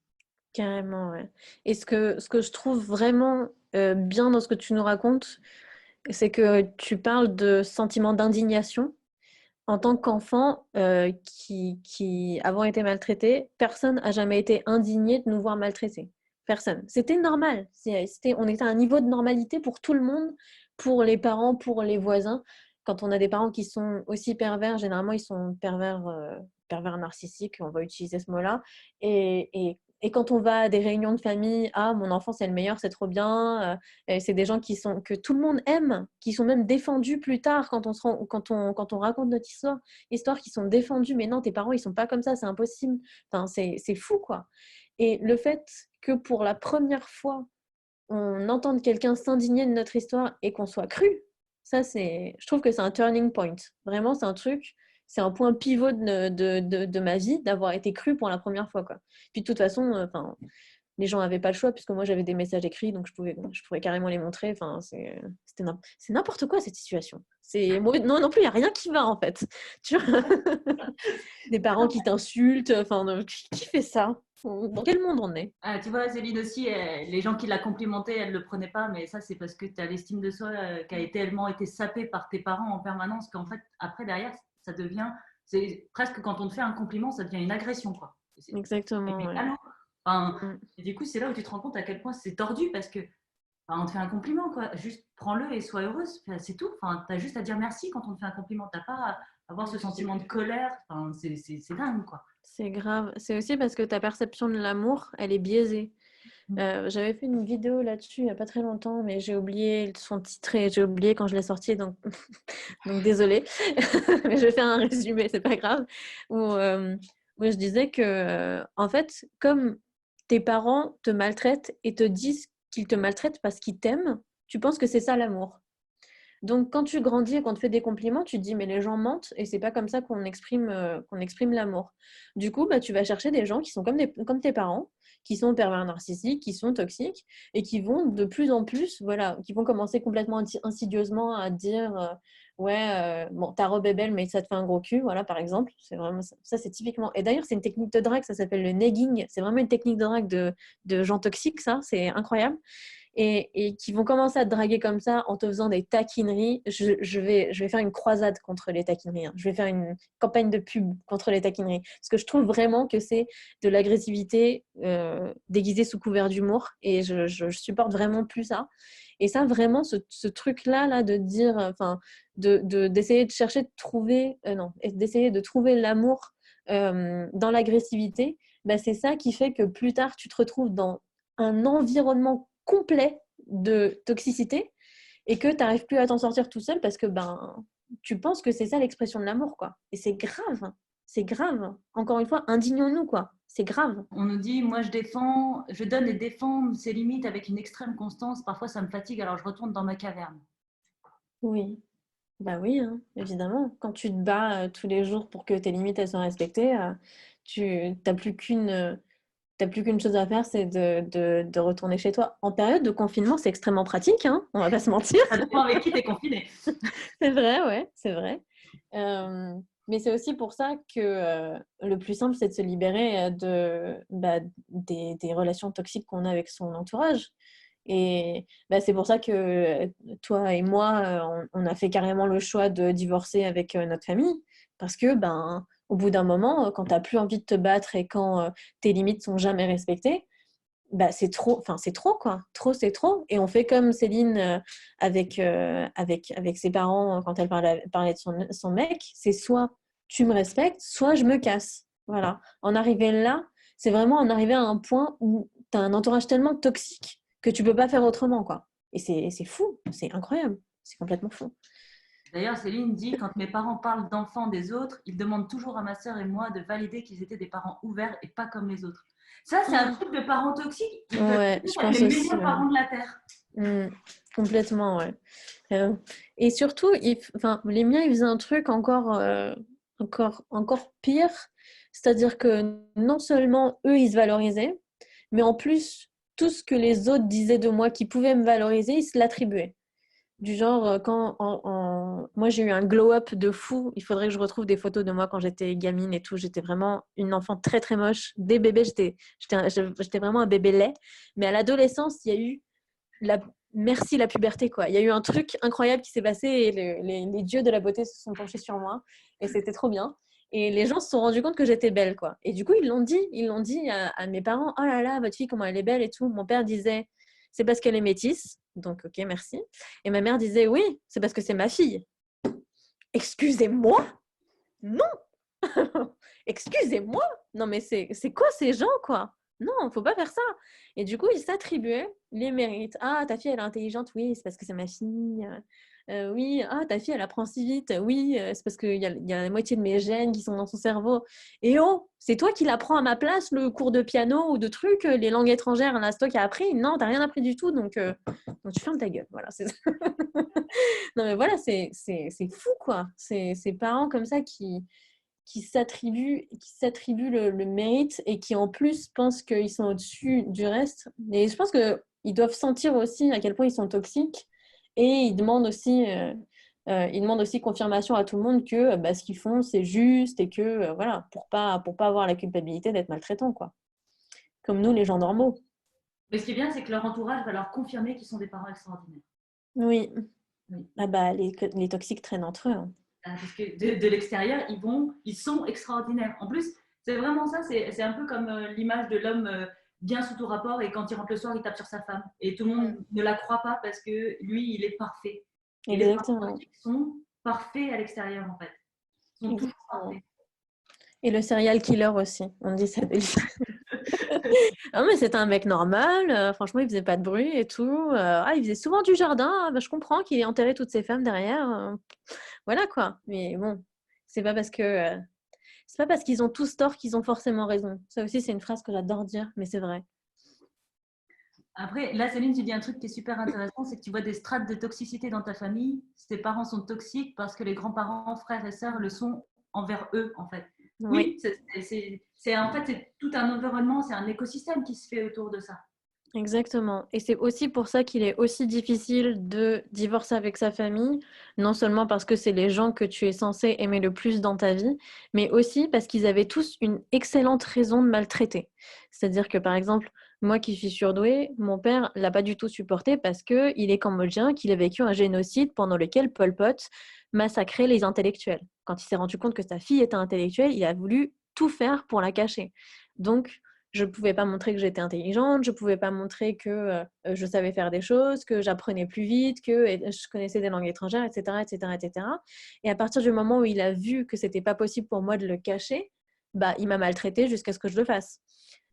Speaker 2: Carrément, ouais. Et ce que je trouve vraiment bien dans ce que tu nous racontes, c'est que tu parles de sentiment d'indignation. En tant qu'enfant qui avons été maltraités, personne n'a jamais été indigné de nous voir maltraités. Personne. C'était normal. On était à un niveau de normalité pour tout le monde, pour les parents, pour les voisins. Quand on a des parents qui sont aussi pervers, généralement, ils sont pervers narcissiques, on va utiliser ce mot-là. Et et quand on va à des réunions de famille, ah, mon enfant, c'est le meilleur, c'est trop bien. C'est des gens que tout le monde aime, qui sont même défendus plus tard quand on raconte notre histoire qui sont défendus. Mais non, tes parents, ils sont pas comme ça, c'est impossible. Enfin, c'est fou, quoi. Et le fait que pour la première fois, on entende quelqu'un s'indigner de notre histoire et qu'on soit cru, je trouve que c'est un turning point. Vraiment, c'est un point pivot de ma vie d'avoir été cru pour la première fois, quoi. Puis de toute façon, les gens n'avaient pas le choix puisque moi j'avais des messages écrits, donc je pourrais carrément les montrer. Enfin, c'est n'importe quoi cette situation. Non, non plus, il n'y a rien qui va en fait. Tu vois, des parents qui t'insultent. Enfin, qui fait ça? Dans quel monde on est?
Speaker 1: Ah, tu vois, Céline aussi, les gens qui la complimentaient, elle ne le prenait pas, mais ça, c'est parce que tu as l'estime de soi qui a tellement été sapée par tes parents en permanence qu'en fait, après, derrière, ça devient, c'est presque quand on te fait un compliment, ça devient une agression, quoi.
Speaker 2: Exactement,
Speaker 1: Mais
Speaker 2: ouais.
Speaker 1: allô enfin,
Speaker 2: Mm.
Speaker 1: et du coup, c'est là où tu te rends compte à quel point c'est tordu parce que enfin, on te fait un compliment, quoi. Juste prends-le et sois heureuse. Enfin, c'est tout. Enfin, tu as juste à dire merci quand on te fait un compliment. Tu n'as pas à avoir ce sentiment de colère. Enfin, c'est dingue, quoi.
Speaker 2: C'est grave. C'est aussi parce que ta perception de l'amour, elle est biaisée. J'avais fait une vidéo là-dessus il n'y a pas très longtemps, mais j'ai oublié son titre et j'ai oublié quand je l'ai sorti, donc, donc désolée. Mais je vais faire un résumé, c'est pas grave. Où je disais que, en fait, comme tes parents te maltraitent et te disent qu'ils te maltraitent parce qu'ils t'aiment, tu penses que c'est ça l'amour. Donc, quand tu grandis et qu'on te fait des compliments, tu te dis, mais les gens mentent et c'est pas comme ça qu'on exprime l'amour. Du coup, bah, tu vas chercher des gens qui sont comme tes parents, qui sont pervers narcissiques, qui sont toxiques et qui vont de plus en plus, voilà, qui vont commencer complètement insidieusement à dire, ouais, bon, ta robe est belle, mais ça te fait un gros cul, voilà, par exemple. C'est vraiment ça, c'est typiquement. Et d'ailleurs, c'est une technique de drague, ça s'appelle le negging. C'est vraiment une technique de drague de gens toxiques, ça, c'est incroyable et qui vont commencer à te draguer comme ça en te faisant des taquineries, je vais faire une croisade contre les taquineries. Hein. Je vais faire une campagne de pub contre les taquineries. Parce que je trouve vraiment que c'est de l'agressivité déguisée sous couvert d'humour et je supporte vraiment plus ça. Et ça, vraiment, ce truc-là, là, de dire, enfin, d'essayer de chercher de trouver, non, d'essayer de trouver l'amour dans l'agressivité, bah, c'est ça qui fait que plus tard, tu te retrouves dans un environnement complet de toxicité et que tu n'arrives plus à t'en sortir tout seul parce que ben, tu penses que c'est ça l'expression de l'amour, quoi. Et c'est grave, c'est grave. Encore une fois, indignons-nous, quoi. C'est grave.
Speaker 1: On nous dit, moi je défends, je donne et défends ses limites avec une extrême constance. Parfois ça me fatigue, alors je retourne dans ma caverne.
Speaker 2: Oui, bah oui, hein, évidemment. Quand tu te bats tous les jours pour que tes limites elles soient respectées, tu n'as plus qu'une chose à faire, c'est de retourner chez toi. En période de confinement, c'est extrêmement pratique, hein, on va pas se mentir.
Speaker 1: Ça dépend avec qui tu es confiné.
Speaker 2: C'est vrai, ouais, c'est vrai. Euh, mais c'est aussi pour ça que le plus simple, c'est de se libérer des relations toxiques qu'on a avec son entourage. Et bah, c'est pour ça que toi et moi, on a fait carrément le choix de divorcer avec notre famille. Parce que, ben, au bout d'un moment, quand tu n'as plus envie de te battre et quand tes limites sont jamais respectées, bah, c'est trop, enfin c'est trop quoi, trop c'est trop. Et on fait comme Céline avec ses parents quand elle parlait de son mec, c'est soit tu me respectes, soit je me casse. Voilà. En arriver là, c'est vraiment en arriver à un point où tu as un entourage tellement toxique que tu peux pas faire autrement quoi. Et c'est fou, c'est incroyable, c'est complètement fou.
Speaker 1: D'ailleurs, Céline dit, quand mes parents parlent d'enfants des autres, ils demandent toujours à ma sœur et moi de valider qu'ils étaient des parents ouverts et pas comme les autres. Ça, c'est un truc de parents toxiques. Ils peuvent
Speaker 2: Ouais, je
Speaker 1: être
Speaker 2: pense
Speaker 1: les
Speaker 2: aussi.
Speaker 1: meilleurs parents de la Terre.
Speaker 2: Mm, complètement, ouais. Et surtout, enfin, les miens, ils faisaient un truc encore pire. C'est-à-dire que non seulement eux, ils se valorisaient, mais en plus, tout ce que les autres disaient de moi qui pouvait me valoriser, ils se l'attribuaient. Du genre, moi, j'ai eu un glow-up de fou. Il faudrait que je retrouve des photos de moi quand j'étais gamine et tout. J'étais vraiment une enfant très, très moche. Dès bébé, j'étais vraiment un bébé laid. Mais à l'adolescence, il y a eu merci la puberté quoi. Il y a eu un truc incroyable qui s'est passé et les dieux de la beauté se sont penchés sur moi et c'était trop bien. Et les gens se sont rendus compte que j'étais belle quoi. Et du coup ils l'ont dit à mes parents, oh là là votre fille comment elle est belle et tout. Mon père disait c'est parce qu'elle est métisse, donc ok merci. Et ma mère disait oui c'est parce que c'est ma fille. Excusez-moi, non. Excusez-moi, non mais c'est quoi ces gens quoi. Non, faut pas faire ça. Et du coup, ils s'attribuaient les mérites. Ah, ta fille, elle est intelligente. Oui, c'est parce que c'est ma fille. Oui, ah, ta fille, elle apprend si vite. Oui, c'est parce qu'il y a la moitié de mes gènes qui sont dans son cerveau. Et oh, c'est toi qui l'apprends à ma place, le cours de piano ou de trucs, les langues étrangères. Là, c'est toi qui as appris. Non, t'as rien appris du tout. Donc tu fermes ta gueule. Voilà, c'est ça. Non, mais voilà, c'est fou, quoi. C'est ces parents comme ça qui s'attribuent le mérite et qui en plus pensent qu'ils sont au-dessus du reste. Et je pense qu'ils doivent sentir aussi à quel point ils sont toxiques et ils demandent aussi confirmation à tout le monde que bah, ce qu'ils font c'est juste et que voilà, pour pas avoir la culpabilité d'être maltraitant, quoi. Comme nous les gens normaux.
Speaker 1: Mais ce qui est bien, c'est que leur entourage va leur confirmer qu'ils sont des parents extraordinaires.
Speaker 2: Oui.
Speaker 1: Oui.
Speaker 2: Ah bah les toxiques traînent entre eux, hein.
Speaker 1: Parce que de l'extérieur, ils sont extraordinaires. En plus, c'est vraiment ça, c'est un peu comme l'image de l'homme bien sous tout rapport et quand il rentre le soir, il tape sur sa femme. Et tout le monde ne la croit pas parce que lui, il est parfait. Et les parents
Speaker 2: Exactement.
Speaker 1: toxiques sont parfaits à l'extérieur, en fait. Ils sont toujours
Speaker 2: Exactement.
Speaker 1: parfaits.
Speaker 2: Et le serial killer aussi, on dit ça de lui. Ah, mais c'était un mec normal, franchement, il faisait pas de bruit et tout. Ah, il faisait souvent du jardin. Ah, bah, je comprends qu'il ait enterré toutes ses femmes derrière. Voilà quoi. Mais bon, c'est pas parce que c'est pas parce qu'ils ont tous tort qu'ils ont forcément raison. Ça aussi, c'est une phrase que j'adore dire, mais c'est vrai.
Speaker 1: Après, là, Céline, tu dis un truc qui est super intéressant, c'est que tu vois des strates de toxicité dans ta famille. Tes parents sont toxiques parce que les grands-parents, frères et sœurs le sont envers eux, en fait.
Speaker 2: Oui.
Speaker 1: Oui, en fait, c'est tout un environnement, c'est un écosystème qui se fait autour de ça.
Speaker 2: Exactement. Et c'est aussi pour ça qu'il est aussi difficile de divorcer avec sa famille, non seulement parce que c'est les gens que tu es censé aimer le plus dans ta vie, mais aussi parce qu'ils avaient tous une excellente raison de maltraiter. C'est-à-dire que, par exemple, moi qui suis surdouée, mon père l'a pas du tout supporté parce qu'il est cambodgien, qu'il a vécu un génocide pendant lequel Pol Pot massacrait les intellectuels. Quand il s'est rendu compte que sa fille était intellectuelle, il a voulu tout faire pour la cacher. Donc, je ne pouvais pas montrer que j'étais intelligente, je ne pouvais pas montrer que je savais faire des choses, que j'apprenais plus vite, que je connaissais des langues étrangères, etc., etc., etc. Et à partir du moment où il a vu que c'était pas possible pour moi de le cacher, bah, il m'a maltraitée jusqu'à ce que je le fasse.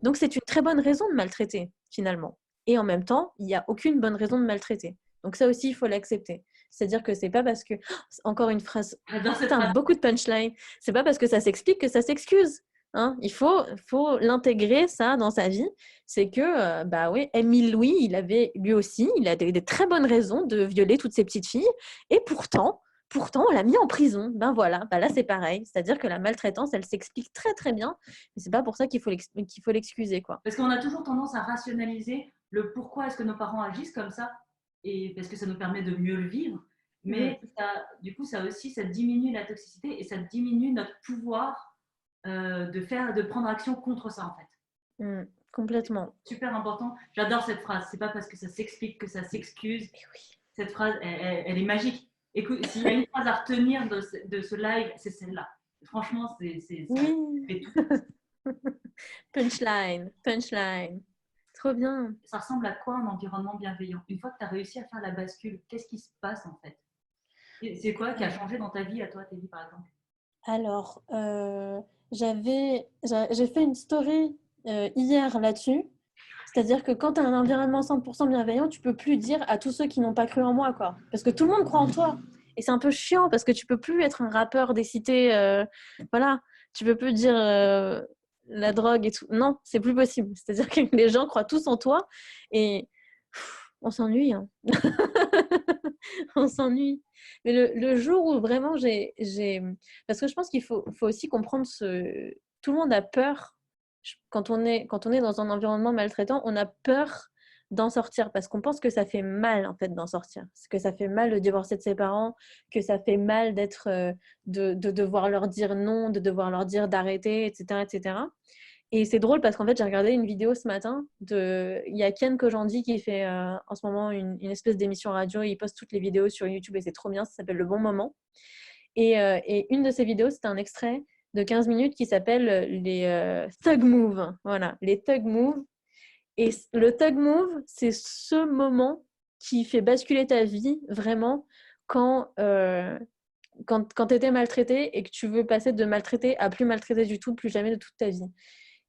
Speaker 2: Donc c'est une très bonne raison de maltraiter, finalement. Et en même temps, il n'y a aucune bonne raison de maltraiter. Donc ça aussi, il faut l'accepter. C'est-à-dire que c'est pas parce que... Encore une phrase...
Speaker 1: J'adore cette
Speaker 2: Putain,
Speaker 1: phrase.
Speaker 2: beaucoup de punchline. C'est pas parce que ça s'explique que ça s'excuse. Hein, il faut l'intégrer ça dans sa vie. C'est que, bah oui, Émile Louis, lui aussi, il a des très bonnes raisons de violer toutes ces petites filles. Et pourtant, on l'a mis en prison. Ben voilà, bah là c'est pareil. C'est-à-dire que la maltraitance, elle s'explique très très bien. Mais c'est pas pour ça qu'il faut l'excuser, quoi.
Speaker 1: Parce qu'on a toujours tendance à rationaliser le pourquoi est-ce que nos parents agissent comme ça, et parce que ça nous permet de mieux le vivre.
Speaker 2: Mm,
Speaker 1: Mais ça, du coup, ça aussi, ça diminue la toxicité et ça diminue notre pouvoir de prendre action contre ça, en fait.
Speaker 2: complètement.
Speaker 1: Super important. J'adore cette phrase. C'est pas parce que ça s'explique que ça s'excuse.
Speaker 2: Mais oui.
Speaker 1: Cette phrase, elle est magique. Écoute, s'il y a une phrase à retenir de ce live, c'est celle-là. Franchement, ça
Speaker 2: Oui.
Speaker 1: fait tout.
Speaker 2: Punchline, punchline. Trop bien.
Speaker 1: Ça ressemble à quoi un environnement bienveillant? Une fois que tu as réussi à faire la bascule, qu'est-ce qui se passe en fait? C'est quoi qui a changé dans ta vie, à toi, tes vies par exemple?
Speaker 2: Alors, j'ai fait une story hier là-dessus. C'est-à-dire que quand tu as un environnement 100% bienveillant, tu peux plus dire à tous ceux qui n'ont pas cru en moi, quoi. Parce que tout le monde croit en toi. Et c'est un peu chiant parce que tu peux plus être un rappeur des cités. Voilà, tu peux plus dire la drogue et tout. Non, c'est plus possible. C'est-à-dire que les gens croient tous en toi et on s'ennuie, hein. On s'ennuie. Mais le jour où vraiment Parce que je pense qu'il faut aussi comprendre Tout le monde a peur. Quand on est dans un environnement maltraitant, on a peur d'en sortir parce qu'on pense que ça fait mal en fait d'en sortir. Que ça fait mal de divorcer de ses parents, que ça fait mal de devoir leur dire non, de devoir leur dire d'arrêter, etc., etc. Et c'est drôle parce qu'en fait, j'ai regardé une vidéo ce matin. Il y a Ken Kojandi qui fait en ce moment une espèce d'émission radio. Il poste toutes les vidéos sur YouTube et c'est trop bien. Ça s'appelle Le Bon Moment. Et une de ces vidéos, c'est un extrait de 15 minutes qui s'appelle les Thug Moves. Voilà, les Thug Moves. Et le Thug Move, c'est ce moment qui fait basculer ta vie vraiment quand tu étais maltraité et que tu veux passer de maltraité à plus maltraité du tout, plus jamais de toute ta vie.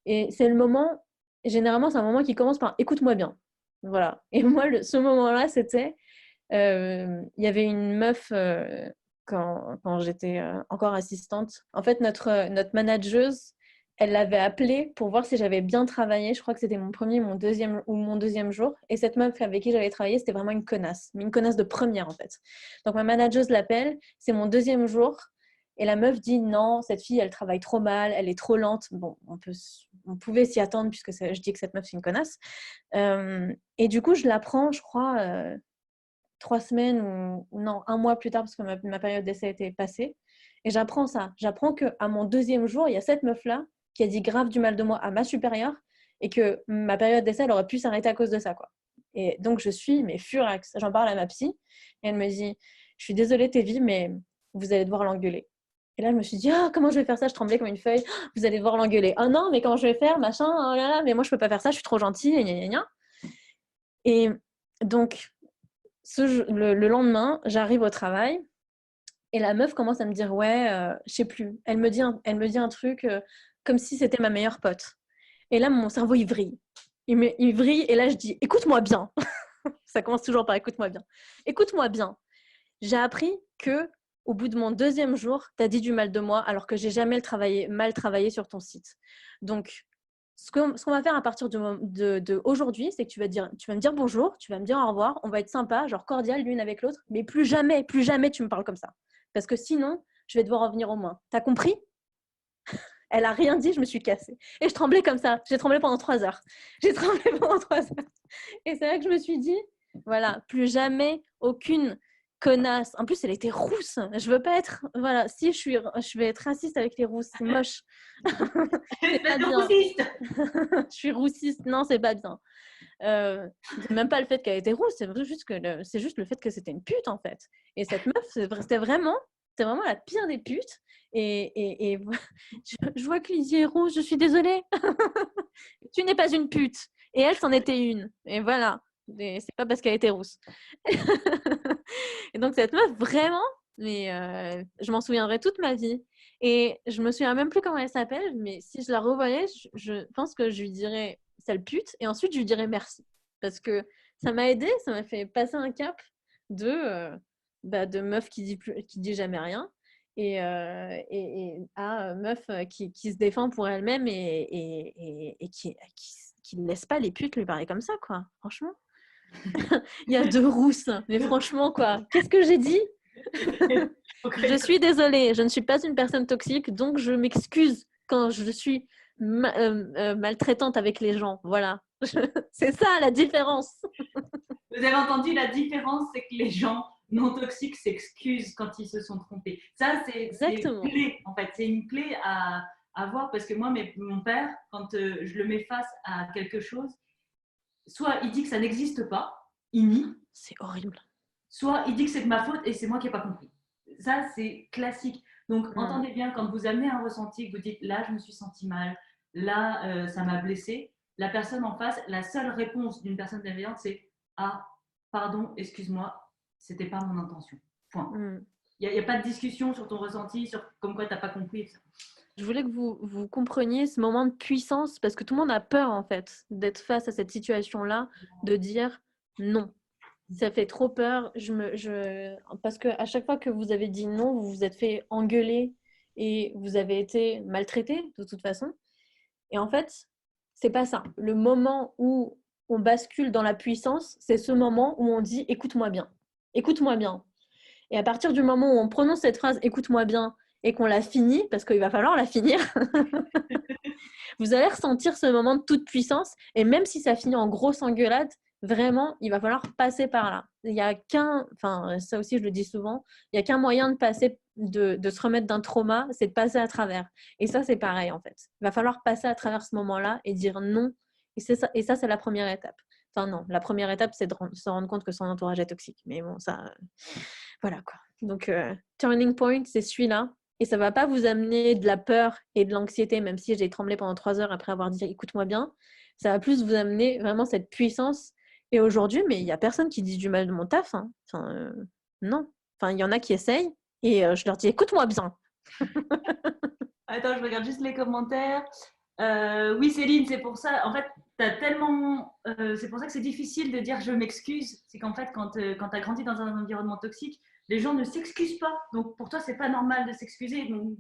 Speaker 2: Et c'est le moment, généralement, c'est un moment qui commence par écoute-moi bien. Voilà. Et moi, ce moment-là, c'était. Il y avait une meuf quand j'étais encore assistante. En fait, notre manageuse, elle l'avait appelée pour voir si j'avais bien travaillé. Je crois que c'était mon premier ou mon deuxième jour. Et cette meuf avec qui j'avais travaillé, c'était vraiment une connasse. Mais une connasse de première, en fait. Donc, ma manageuse l'appelle. C'est mon deuxième jour. Et la meuf dit non, cette fille, elle travaille trop mal, elle est trop lente. Bon, on pouvait s'y attendre puisque je dis que cette meuf, c'est une connasse. Et du coup, je l'apprends, je crois, 3 semaines ou non, un mois plus tard parce que ma période d'essai était passée. Et j'apprends ça. J'apprends qu'à mon deuxième jour, il y a cette meuf-là qui a dit grave du mal de moi à ma supérieure et que ma période d'essai, elle aurait pu s'arrêter à cause de ça, quoi. Et donc, je suis mais furax. J'en parle à ma psy et elle me dit je suis désolée, Tévi, mais vous allez devoir l'engueuler. Et là, je me suis dit, oh, comment je vais faire ça? Je tremblais comme une feuille. Oh, vous allez devoir l'engueuler. Oh non, mais comment je vais faire? Machin, oh là là, mais moi, je peux pas faire ça, je suis trop gentille. Et, gna, gna, gna. Et donc, le lendemain, j'arrive au travail et la meuf commence à me dire, ouais, je sais plus. Elle me dit un truc comme si c'était ma meilleure pote. Et là, mon cerveau, il vrille. Il vrille et là, je dis, écoute-moi bien. Ça commence toujours par écoute-moi bien. Écoute-moi bien. J'ai appris que au bout de mon deuxième jour, tu as dit du mal de moi alors que j'ai jamais mal travaillé sur ton site. Donc, ce qu'on va faire à partir de aujourd'hui, c'est que tu vas me dire bonjour, tu vas me dire au revoir, on va être sympa, genre cordial l'une avec l'autre, mais plus jamais tu me parles comme ça. Parce que sinon, je vais devoir revenir au moins. T'as compris? Elle a rien dit, je me suis cassée. Et je tremblais comme ça. J'ai tremblé pendant 3 heures. J'ai tremblé pendant 3 heures. Et c'est là que je me suis dit, voilà, plus jamais aucune connasse. En plus, elle était rousse. Je veux pas être. Voilà, si je vais être raciste avec les rousses, c'est moche. C'est pas bien. Je suis roussiste. Non, c'est pas bien. C'est même pas le fait qu'elle était rousse, c'est juste le fait que c'était une pute en fait. Et cette meuf, c'était vraiment la pire des putes. Et je vois que Lizzie est rouge, je suis désolée. Tu n'es pas une pute. Et elle, c'en était une. Et voilà. Et c'est pas parce qu'elle était rousse. Et donc, cette meuf, vraiment, mais je m'en souviendrai toute ma vie. Et je me souviens même plus comment elle s'appelle, mais si je la revoyais, je pense que je lui dirais sale pute. Et ensuite, je lui dirais merci. Parce que ça m'a aidé, ça m'a fait passer un cap de meuf qui dit jamais rien et à meuf qui se défend pour elle-même et qui ne laisse pas les putes lui parler comme ça, quoi. Franchement. Il y a deux rousses, mais franchement, quoi. Qu'est-ce que j'ai dit? Je suis désolée, je ne suis pas une personne toxique, donc je m'excuse quand je suis maltraitante avec les gens. Voilà. C'est ça la différence.
Speaker 1: Vous avez entendu, la différence, c'est que les gens non toxiques s'excusent quand ils se sont trompés. Ça, c'est une
Speaker 2: Exactement.
Speaker 1: clé, en fait. C'est une clé à voir parce que moi, mon père, quand je le mets face à quelque chose, soit il dit que ça n'existe pas, il nie,
Speaker 2: C'est horrible.
Speaker 1: soit il dit que c'est de ma faute et c'est moi qui n'ai pas compris. Ça, c'est classique. Donc, entendez bien, quand vous amenez un ressenti, que vous dites là, je me suis senti mal, là, ça m'a blessé, la personne en face, la seule réponse d'une personne bienveillante, c'est ah, pardon, excuse-moi, c'était pas mon intention. Point. Il n'y a pas de discussion sur ton ressenti, sur comme quoi tu n'as pas compris.
Speaker 2: Je voulais que vous compreniez ce moment de puissance parce que tout le monde a peur en fait d'être face à cette situation-là, de dire non. Ça fait trop peur. Parce que à chaque fois que vous avez dit non, vous vous êtes fait engueuler et vous avez été maltraité de toute façon. Et en fait, c'est pas ça. Le moment où on bascule dans la puissance, c'est ce moment où on dit écoute-moi bien. Écoute-moi bien. Et à partir du moment où on prononce cette phrase écoute-moi bien et qu'on la finit, parce qu'il va falloir la finir, vous allez ressentir ce moment de toute puissance. Et même si ça finit en grosse engueulade, vraiment, il va falloir passer par là. Il n'y a enfin, ça aussi je le dis souvent, il n'y a qu'un moyen de passer, de se remettre d'un trauma, c'est de passer à travers. Et ça, c'est pareil en fait. Il va falloir passer à travers ce moment-là et dire non. Et ça, c'est la première étape. Enfin non, la première étape, c'est de se rendre compte que son entourage est toxique. Mais bon, ça, voilà quoi. Donc, turning point, c'est celui-là. Et ça ne va pas vous amener de la peur et de l'anxiété, même si j'ai tremblé pendant 3 heures après avoir dit écoute-moi bien. Ça va plus vous amener vraiment cette puissance. Et aujourd'hui, mais il n'y a personne qui dit du mal de mon taf. Hein. Enfin, non. Enfin, il y en a qui essayent et je leur dis écoute-moi bien.
Speaker 1: Attends, je regarde juste les commentaires. Oui, Céline, c'est pour ça. En fait, c'est pour ça que c'est difficile de dire je m'excuse. C'est qu'en fait, quand tu as grandi dans un environnement toxique, les gens ne s'excusent pas. Donc pour toi, c'est pas normal de s'excuser. Donc,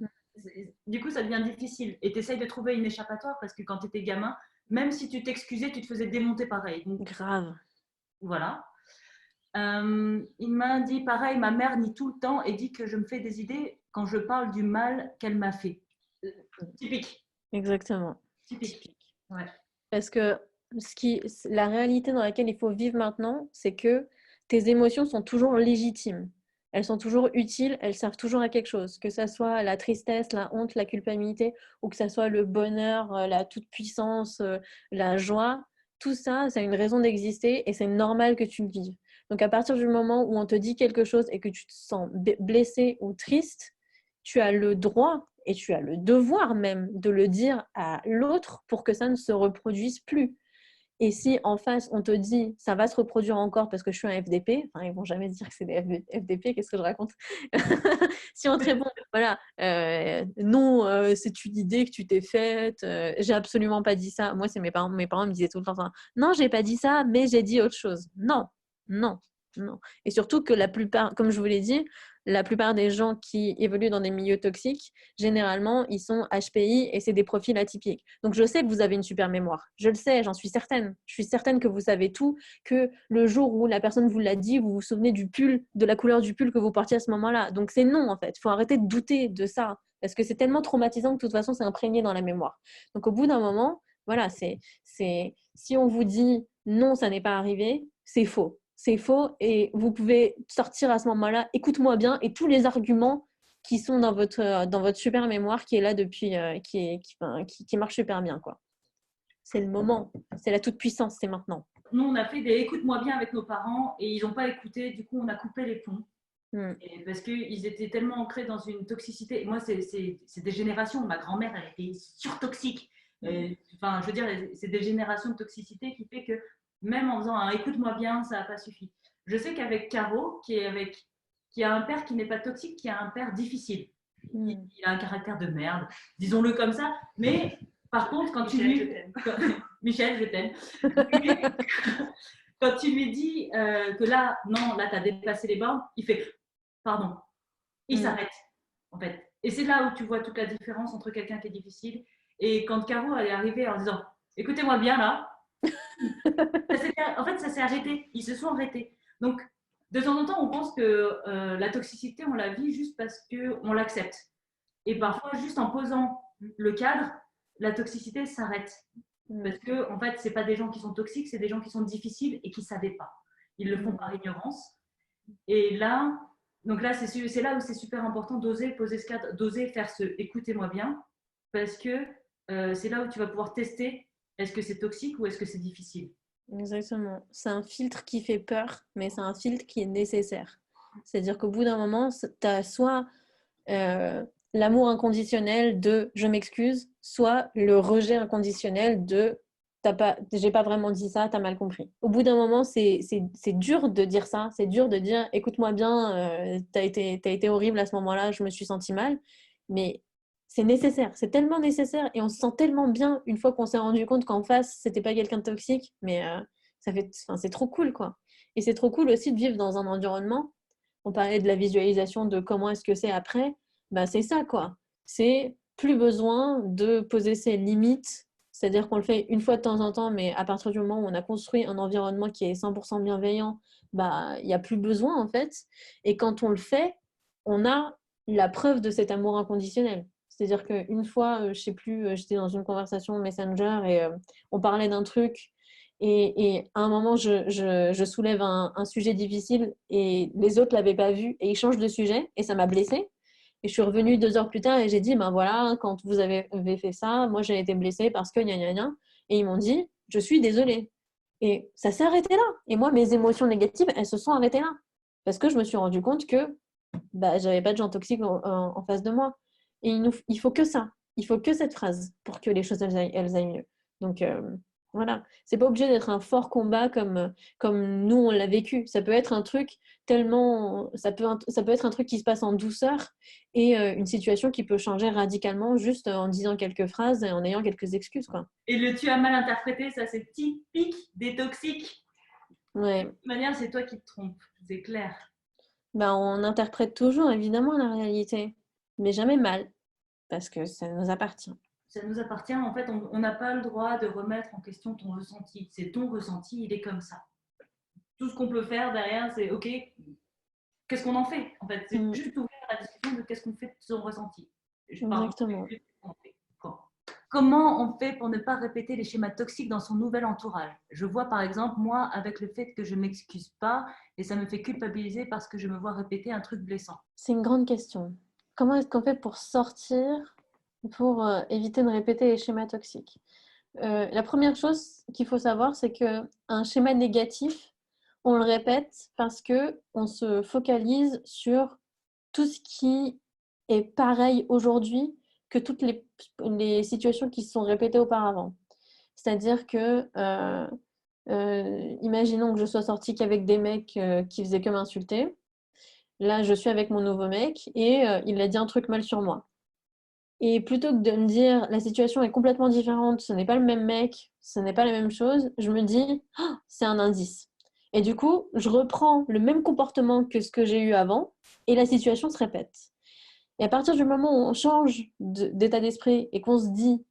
Speaker 1: du coup, ça devient difficile. Et tu essayes de trouver une échappatoire parce que quand tu étais gamin, même si tu t'excusais, tu te faisais démonter pareil. Donc,
Speaker 2: Grave.
Speaker 1: voilà. Il m'a dit pareil, ma mère nie tout le temps et dit que je me fais des idées quand je parle du mal qu'elle m'a fait. Typique.
Speaker 2: Exactement.
Speaker 1: Typique. Ouais.
Speaker 2: Parce que la réalité dans laquelle il faut vivre maintenant, c'est que tes émotions sont toujours légitimes. Elles sont toujours utiles, elles servent toujours à quelque chose. Que ça soit la tristesse, la honte, la culpabilité, ou que ça soit le bonheur, la toute-puissance, la joie, tout ça, ça a une raison d'exister et c'est normal que tu le vives. Donc à partir du moment où on te dit quelque chose et que tu te sens blessé ou triste, tu as le droit et tu as le devoir même de le dire à l'autre pour que ça ne se reproduise plus. Et si en face, on te dit ça va se reproduire encore parce que je suis un FDP, enfin, ils vont jamais dire que c'est des FDP, qu'est-ce que je raconte? Si on te répond, voilà, non, c'est une idée que tu t'es faite, j'ai absolument pas dit ça. Moi, c'est mes parents me disaient tout le temps, non, j'ai pas dit ça, mais j'ai dit autre chose. Non, non, non. Et surtout que la plupart, comme je vous l'ai dit, la plupart des gens qui évoluent dans des milieux toxiques, généralement, ils sont HPI et c'est des profils atypiques. Donc, je sais que vous avez une super mémoire. Je le sais, j'en suis certaine. Je suis certaine que vous savez tout, que le jour où la personne vous l'a dit, vous vous souvenez du pull, de la couleur du pull que vous portiez à ce moment-là. Donc, c'est non, en fait. Il faut arrêter de douter de ça parce que c'est tellement traumatisant que de toute façon, c'est imprégné dans la mémoire. Donc, au bout d'un moment, voilà, si on vous dit non, ça n'est pas arrivé, c'est faux. C'est faux et vous pouvez sortir à ce moment-là, écoute-moi bien, et tous les arguments qui sont dans votre super mémoire qui est là depuis, qui marche super bien, quoi. C'est le moment, c'est la toute-puissance, c'est maintenant.
Speaker 1: Nous, on a fait des écoute-moi bien avec nos parents et ils n'ont pas écouté, du coup, on a coupé les ponts. Et parce qu'ils étaient tellement ancrés dans une toxicité. Moi, c'est des générations. Ma grand-mère, elle était surtoxique. Enfin, je veux dire, c'est des générations de toxicité qui fait que même en faisant un écoute-moi bien, ça n'a pas suffi. Je sais qu'avec Caro, qui a un père qui n'est pas toxique, qui a un père difficile. Il a un caractère de merde, disons-le comme ça. Mais par contre, quand tu lui... Michel, je t'aime. Quand tu lui dis que là, non, là, tu as dépassé les bornes, il fait pardon. Il s'arrête, en fait. Et c'est là où tu vois toute la différence entre quelqu'un qui est difficile et quand Caro elle est arrivée en disant écoutez-moi bien là, en fait, ça s'est arrêté. Ils se sont arrêtés. Donc, de temps en temps, on pense que la toxicité, on la vit juste parce qu'on l'accepte. Et parfois, juste en posant le cadre, la toxicité s'arrête. Parce que, en fait, ce n'est pas des gens qui sont toxiques, c'est des gens qui sont difficiles et qui ne savaient pas. Ils le font par ignorance. Et là, donc là, c'est là où c'est super important d'oser poser ce cadre, d'oser faire ce écoutez-moi bien, parce que c'est là où tu vas pouvoir tester est-ce que c'est toxique ou est-ce que c'est difficile.
Speaker 2: Exactement. C'est un filtre qui fait peur, mais c'est un filtre qui est nécessaire. C'est-à-dire qu'au bout d'un moment, tu as soit l'amour inconditionnel de je m'excuse, soit le rejet inconditionnel de j'ai pas vraiment dit ça, t'as mal compris. Au bout d'un moment, c'est dur de dire ça, c'est dur de dire écoute-moi bien, t'as été horrible à ce moment-là, je me suis senti mal, mais c'est nécessaire, c'est tellement nécessaire et on se sent tellement bien une fois qu'on s'est rendu compte qu'en face, c'était pas quelqu'un de toxique, mais c'est trop cool quoi. Et c'est trop cool aussi de vivre dans un environnement. On parlait de la visualisation de comment est-ce que c'est après. Bah, c'est ça, quoi. C'est plus besoin de poser ses limites. C'est-à-dire qu'on le fait une fois de temps en temps, mais à partir du moment où on a construit un environnement qui est 100% bienveillant, bah, il n'y a plus besoin, en fait. Et quand on le fait, on a la preuve de cet amour inconditionnel. C'est-à-dire qu'une fois, je ne sais plus, j'étais dans une conversation Messenger et on parlait d'un truc et à un moment, je soulève un sujet difficile et les autres ne l'avaient pas vu et ils changent de sujet et ça m'a blessée. Et je suis revenue 2 heures plus tard et j'ai dit, ben voilà, quand vous avez fait ça, moi j'ai été blessée parce que gna gna gna. Et ils m'ont dit, je suis désolée. Et ça s'est arrêté là. Et moi, mes émotions négatives, elles se sont arrêtées là. Parce que je me suis rendu compte que bah, j'avais pas de gens toxiques en face de moi. Et il faut que ça. Il faut que cette phrase pour que les choses elles aillent mieux. Donc, Voilà. C'est pas obligé d'être un fort combat comme nous, on l'a vécu. Ça peut être un truc tellement... ça peut être un truc qui se passe en douceur et une situation qui peut changer radicalement juste en disant quelques phrases et en ayant quelques excuses, quoi.
Speaker 1: Et le tu as mal interprété, ça c'est typique des toxiques.
Speaker 2: Ouais.
Speaker 1: De toute manière, c'est toi qui te trompes, c'est clair.
Speaker 2: Ben, on interprète toujours, évidemment, la réalité, mais jamais mal, parce que ça nous appartient.
Speaker 1: Ça nous appartient. En fait, on n'a pas le droit de remettre en question ton ressenti. C'est ton ressenti, il est comme ça. Tout ce qu'on peut faire derrière, c'est OK, qu'est-ce qu'on en fait? En fait, c'est juste ouvrir la discussion de qu'est-ce qu'on fait de son ressenti. Je parle
Speaker 2: Exactement.
Speaker 1: de comment on fait pour ne pas répéter les schémas toxiques dans son nouvel entourage? Je vois par exemple, moi, avec le fait que je ne m'excuse pas et ça me fait culpabiliser parce que je me vois répéter un truc blessant.
Speaker 2: C'est une grande question. Comment est-ce qu'on fait pour sortir, pour éviter de répéter les schémas toxiques? La première chose qu'il faut savoir, c'est qu'un schéma négatif, on le répète parce qu'on se focalise sur tout ce qui est pareil aujourd'hui que toutes les situations qui se sont répétées auparavant. C'est-à-dire que, imaginons que je sois sortie qu'avec des mecs qui faisaient que m'insulter. Là, je suis avec mon nouveau mec et il a dit un truc mal sur moi. Et plutôt que de me dire la situation est complètement différente, ce n'est pas le même mec, ce n'est pas la même chose, je me dis oh, c'est un indice. Et du coup, je reprends le même comportement que ce que j'ai eu avant et la situation se répète. Et à partir du moment où on change d'état d'esprit et qu'on se dit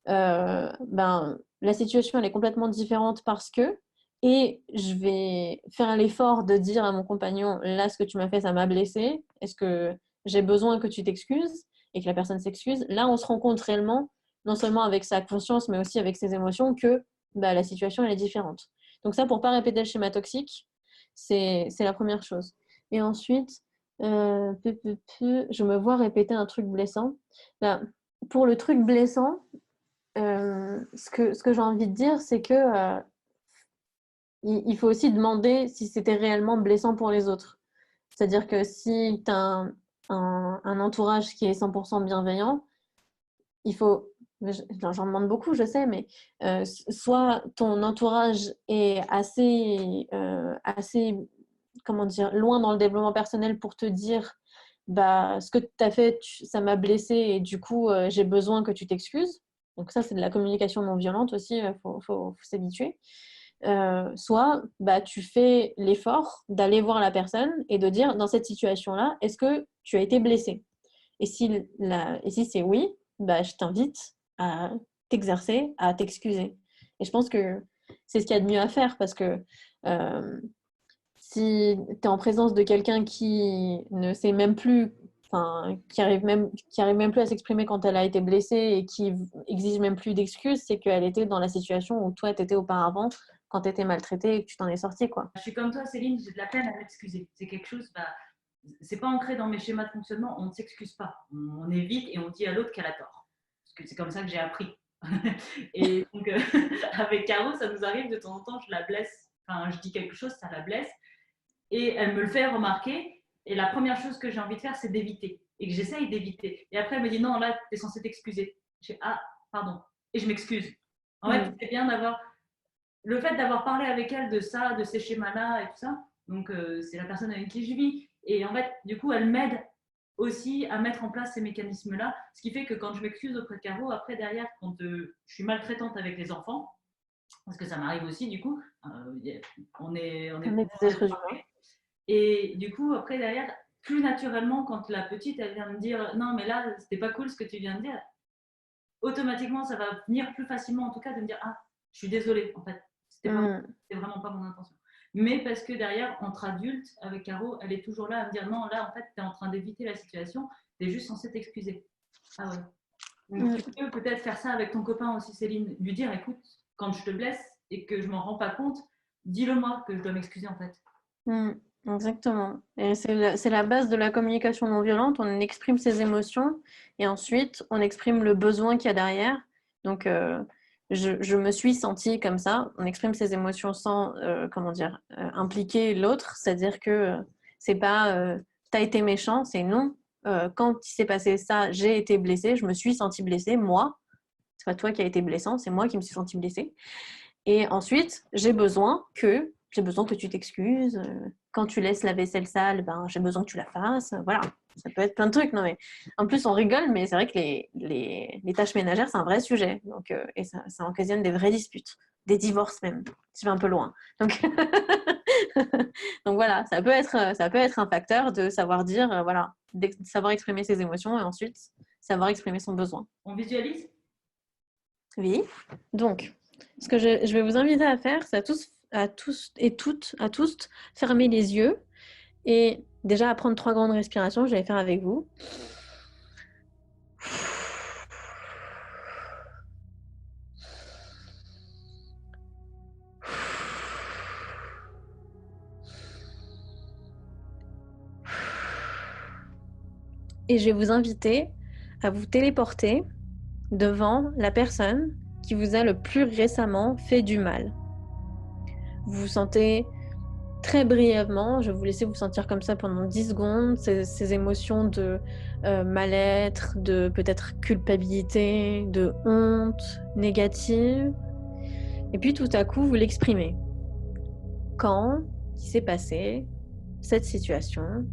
Speaker 2: ben, la situation elle est complètement différente parce que, et je vais faire l'effort de dire à mon compagnon, là ce que tu m'as fait ça m'a blessé, est-ce que j'ai besoin que tu t'excuses et que la personne s'excuse, là on se rend compte réellement, non seulement avec sa conscience mais aussi avec ses émotions, que bah, la situation elle est différente. Donc ça, pour pas répéter le schéma toxique, c'est la première chose. Et ensuite, je me vois répéter un truc blessant. Ben, pour le truc blessant, ce que j'ai envie de dire, c'est que il faut aussi demander si c'était réellement blessant pour les autres. C'est-à-dire que si tu as un entourage qui est 100% bienveillant, il faut, j'en demande beaucoup, je sais, mais soit ton entourage est assez, comment dire, loin dans le développement personnel pour te dire, bah, ce que tu as fait, ça m'a blessé et du coup, j'ai besoin que tu t'excuses. Donc ça, c'est de la communication non violente aussi, il faut s'habituer. Soit bah, tu fais l'effort d'aller voir la personne et de dire, dans cette situation-là, est-ce que tu as été blessé? Et si c'est oui, bah, je t'invite à t'exercer, à t'excuser. Et je pense que c'est ce qu'il y a de mieux à faire parce que euh, si tu es en présence de quelqu'un qui ne sait même plus, enfin, qui arrive même plus à s'exprimer quand elle a été blessée et qui exige même plus d'excuses, c'est qu'elle était dans la situation où toi, tu étais auparavant quand tu étais maltraitée et que tu t'en es sortie, quoi.
Speaker 1: Je suis comme toi, Céline, j'ai de la peine à m'excuser. C'est quelque chose, bah, c'est pas ancré dans mes schémas de fonctionnement, on ne s'excuse pas. On évite et on dit à l'autre qu'elle a tort. Parce que c'est comme ça que j'ai appris. Et donc, avec Caro, ça nous arrive de temps en temps, je la blesse. Enfin, je dis quelque chose, ça la blesse. Et elle me le fait remarquer. Et la première chose que j'ai envie de faire, c'est d'éviter. Et que j'essaye d'éviter. Et après, elle me dit non, là, tu es censé t'excuser. Je fais ah, pardon. Et je m'excuse. En fait, c'est bien d'avoir le fait d'avoir parlé avec elle de ça, de ces schémas-là et tout ça. Donc, c'est la personne avec qui je vis. Et en fait, du coup, elle m'aide aussi à mettre en place ces mécanismes-là. Ce qui fait que quand je m'excuse auprès de Caro, après, derrière, quand je suis maltraitante avec les enfants, parce que ça m'arrive aussi, du coup, on est
Speaker 2: des êtres humains.
Speaker 1: et du coup, après, derrière, plus naturellement, quand la petite, elle vient me dire non, mais là, c'était pas cool ce que tu viens de dire, automatiquement, ça va venir plus facilement, en tout cas, de me dire ah, je suis désolée, en fait, c'était vraiment pas mon intention. Mais parce que derrière, entre adultes, avec Caro, elle est toujours là à me dire non, là, en fait, tu es en train d'éviter la situation, tu es juste censé t'excuser. Ah ouais. Donc, tu peux peut-être faire ça avec ton copain aussi, Céline, lui dire écoute, quand je te blesse et que je m'en rends pas compte, dis-le moi que je dois m'excuser en fait.
Speaker 2: Exactement. Et c'est la base de la communication non violente. On exprime ses émotions et ensuite on exprime le besoin qu'il y a derrière. Donc, je me suis sentie comme ça. On exprime ses émotions sans, comment dire, impliquer l'autre. C'est-à-dire que c'est pas t'as été méchant, c'est non. Quand il s'est passé ça, j'ai été blessée, je me suis sentie blessée, moi. C'est pas toi qui as été blessant, c'est moi qui me suis sentie blessée. Et ensuite, j'ai besoin que tu t'excuses. Quand tu laisses la vaisselle sale, ben, j'ai besoin que tu la fasses. Voilà, ça peut être plein de trucs. Non, mais en plus, on rigole, mais c'est vrai que les tâches ménagères, c'est un vrai sujet. Donc, et ça occasionne des vraies disputes, des divorces même, si je vais un peu loin. Donc, donc voilà, ça peut être un facteur de savoir dire, voilà, de savoir exprimer ses émotions et ensuite savoir exprimer son besoin.
Speaker 1: On visualise?
Speaker 2: Oui. Donc, ce que je vais vous inviter à faire, c'est à tous et toutes, à tous, fermer les yeux et déjà à prendre 3 grandes respirations. Je vais les faire avec vous. Et je vais vous inviter à vous téléporter devant la personne qui vous a le plus récemment fait du mal. Vous vous sentez très brièvement, je vais vous laisser vous sentir comme ça pendant 10 secondes, ces émotions de mal-être, de peut-être culpabilité, de honte négative. Et puis tout à coup, vous l'exprimez. Quand il s'est passé cette situation,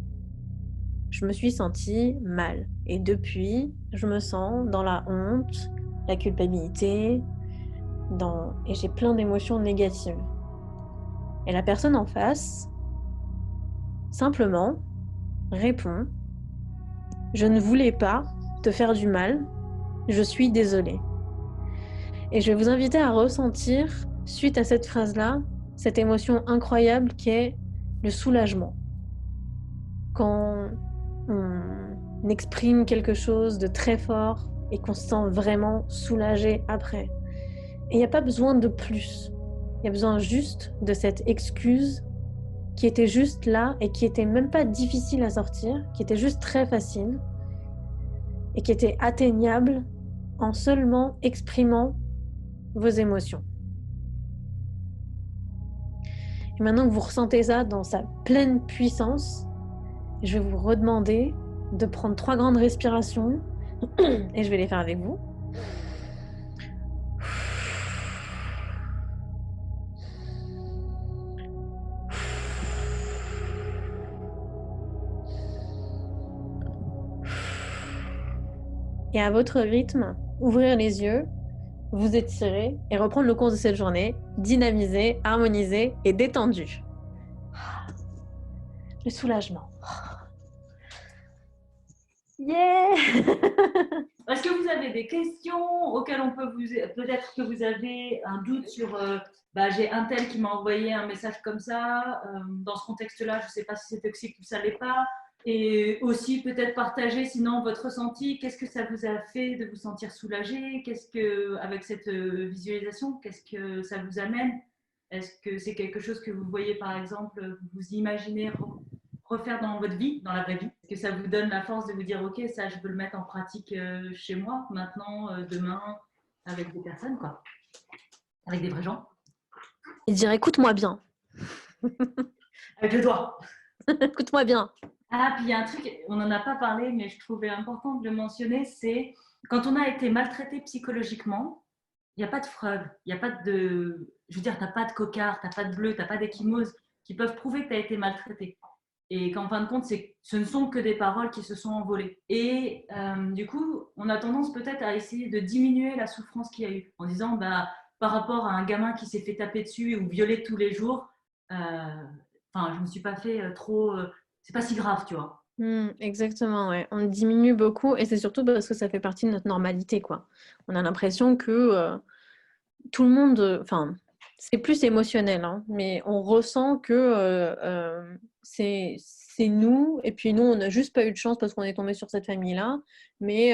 Speaker 2: je me suis sentie mal. Et depuis, je me sens dans la honte, la culpabilité, et j'ai plein d'émotions négatives. Et la personne en face, simplement, répond: je ne voulais pas te faire du mal, je suis désolée. Et je vais vous inviter à ressentir, suite à cette phrase-là, cette émotion incroyable qui est le soulagement. Quand on exprime quelque chose de très fort et qu'on se sent vraiment soulagé après. Et il n'y a pas besoin de plus. Il y a besoin juste de cette excuse qui était juste là et qui était même pas difficile à sortir, qui était juste très facile et qui était atteignable en seulement exprimant vos émotions. Et maintenant que vous ressentez ça dans sa pleine puissance, je vais vous redemander de prendre 3 grandes respirations et je vais les faire avec vous. Et à votre rythme, ouvrir les yeux, vous étirer et reprendre le cours de cette journée, dynamisé, harmonisé et détendu. Le soulagement. Yeah.
Speaker 1: Est-ce que vous avez des questions auxquelles on peut vous... Peut-être que vous avez un doute sur j'ai un tel qui m'a envoyé un message comme ça. Dans ce contexte-là, je ne sais pas si c'est toxique ou ça ne l'est pas. Et aussi peut-être partager sinon votre ressenti. Qu'est-ce que ça vous a fait de vous sentir soulagé? Qu'est-ce que, avec cette visualisation, qu'est-ce que ça vous amène? Est-ce que c'est quelque chose que vous voyez par exemple, vous imaginez refaire dans votre vie, dans la vraie vie? Est-ce que ça vous donne la force de vous dire, ok, ça, je peux le mettre en pratique chez moi, maintenant, demain, avec des personnes, quoi, avec des vrais gens?
Speaker 2: Il dirait: écoute-moi bien.
Speaker 1: Avec le doigt.
Speaker 2: Écoute-moi bien.
Speaker 1: Ah, puis il y a un truc, on n'en a pas parlé, mais je trouvais important de le mentionner, c'est quand on a été maltraité psychologiquement, il n'y a pas de preuve, il n'y a pas de... Je veux dire, tu n'as pas de cocard, tu n'as pas de bleu, tu n'as pas d'échymose qui peuvent prouver que tu as été maltraité. Et qu'en fin de compte, ce ne sont que des paroles qui se sont envolées. Et du coup, on a tendance peut-être à essayer de diminuer la souffrance qu'il y a eu, en disant, par rapport à un gamin qui s'est fait taper dessus ou violer tous les jours, je ne me suis pas fait trop... c'est pas si grave, tu vois.
Speaker 2: Exactement, ouais. On diminue beaucoup et c'est surtout parce que ça fait partie de notre normalité, quoi. On a l'impression que tout le monde, enfin, c'est plus émotionnel, hein, mais on ressent que c'est nous, et puis nous, on n'a juste pas eu de chance parce qu'on est tombé sur cette famille-là, mais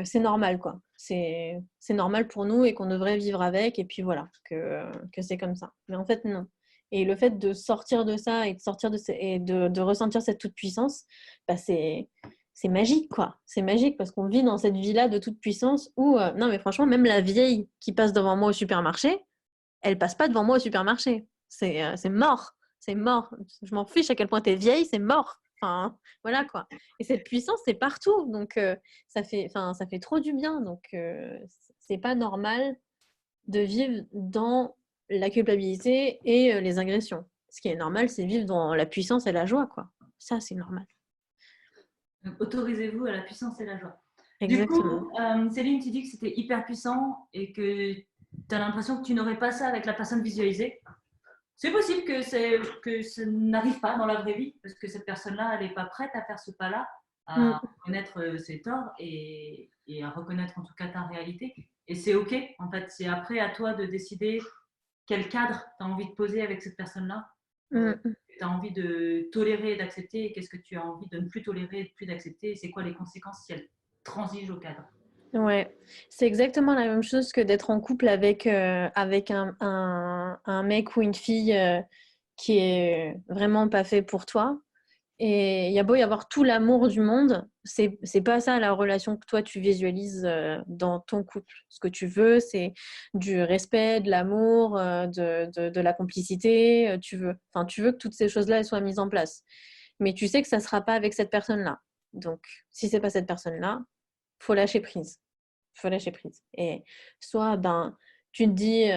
Speaker 2: c'est normal, quoi. C'est normal pour nous et qu'on devrait vivre avec, et puis voilà, que c'est comme ça. Mais en fait, non. Et le fait de sortir de ça et de ressentir cette toute-puissance, c'est magique, quoi. C'est magique parce qu'on vit dans cette vie-là de toute puissance où, non, mais franchement, même la vieille qui passe devant moi au supermarché, elle passe pas devant moi au supermarché. C'est mort. C'est mort. Je m'en fiche à quel point t'es vieille, c'est mort. Enfin, voilà, quoi. Et cette puissance, c'est partout. Donc, ça fait trop du bien. Donc, c'est pas normal de vivre dans la culpabilité et les agressions. Ce qui est normal, c'est vivre dans la puissance et la joie, quoi. Ça, c'est normal.
Speaker 1: Donc, autorisez-vous à la puissance et la joie. Du coup,
Speaker 2: Exactement.
Speaker 1: Céline, tu dis que c'était hyper puissant et que tu as l'impression que tu n'aurais pas ça avec la personne visualisée. C'est possible que ça n'arrive pas dans la vraie vie parce que cette personne-là, elle n'est pas prête à faire ce pas-là, à
Speaker 2: Mm.
Speaker 1: reconnaître ses torts et à reconnaître en tout cas ta réalité. Et c'est OK, en fait. C'est après à toi de décider quel cadre tu as envie de poser avec cette personne-là.
Speaker 2: Mm.
Speaker 1: Tu as envie de tolérer et d'accepter, et qu'est-ce que tu as envie de ne plus tolérer et de plus d'accepter, et c'est quoi les conséquences si elle transige au cadre.
Speaker 2: Ouais, c'est exactement la même chose que d'être en couple avec un mec ou une fille qui est vraiment pas fait pour toi. Et il y a beau y avoir tout l'amour du monde, c'est pas ça la relation que toi tu visualises dans ton couple. Ce que tu veux, c'est du respect, de l'amour, de la complicité. Tu veux que toutes ces choses-là elles soient mises en place. Mais tu sais que ça sera pas avec cette personne-là. Donc, si c'est pas cette personne-là, faut lâcher prise. Faut lâcher prise. Et soit, ben, tu te dis,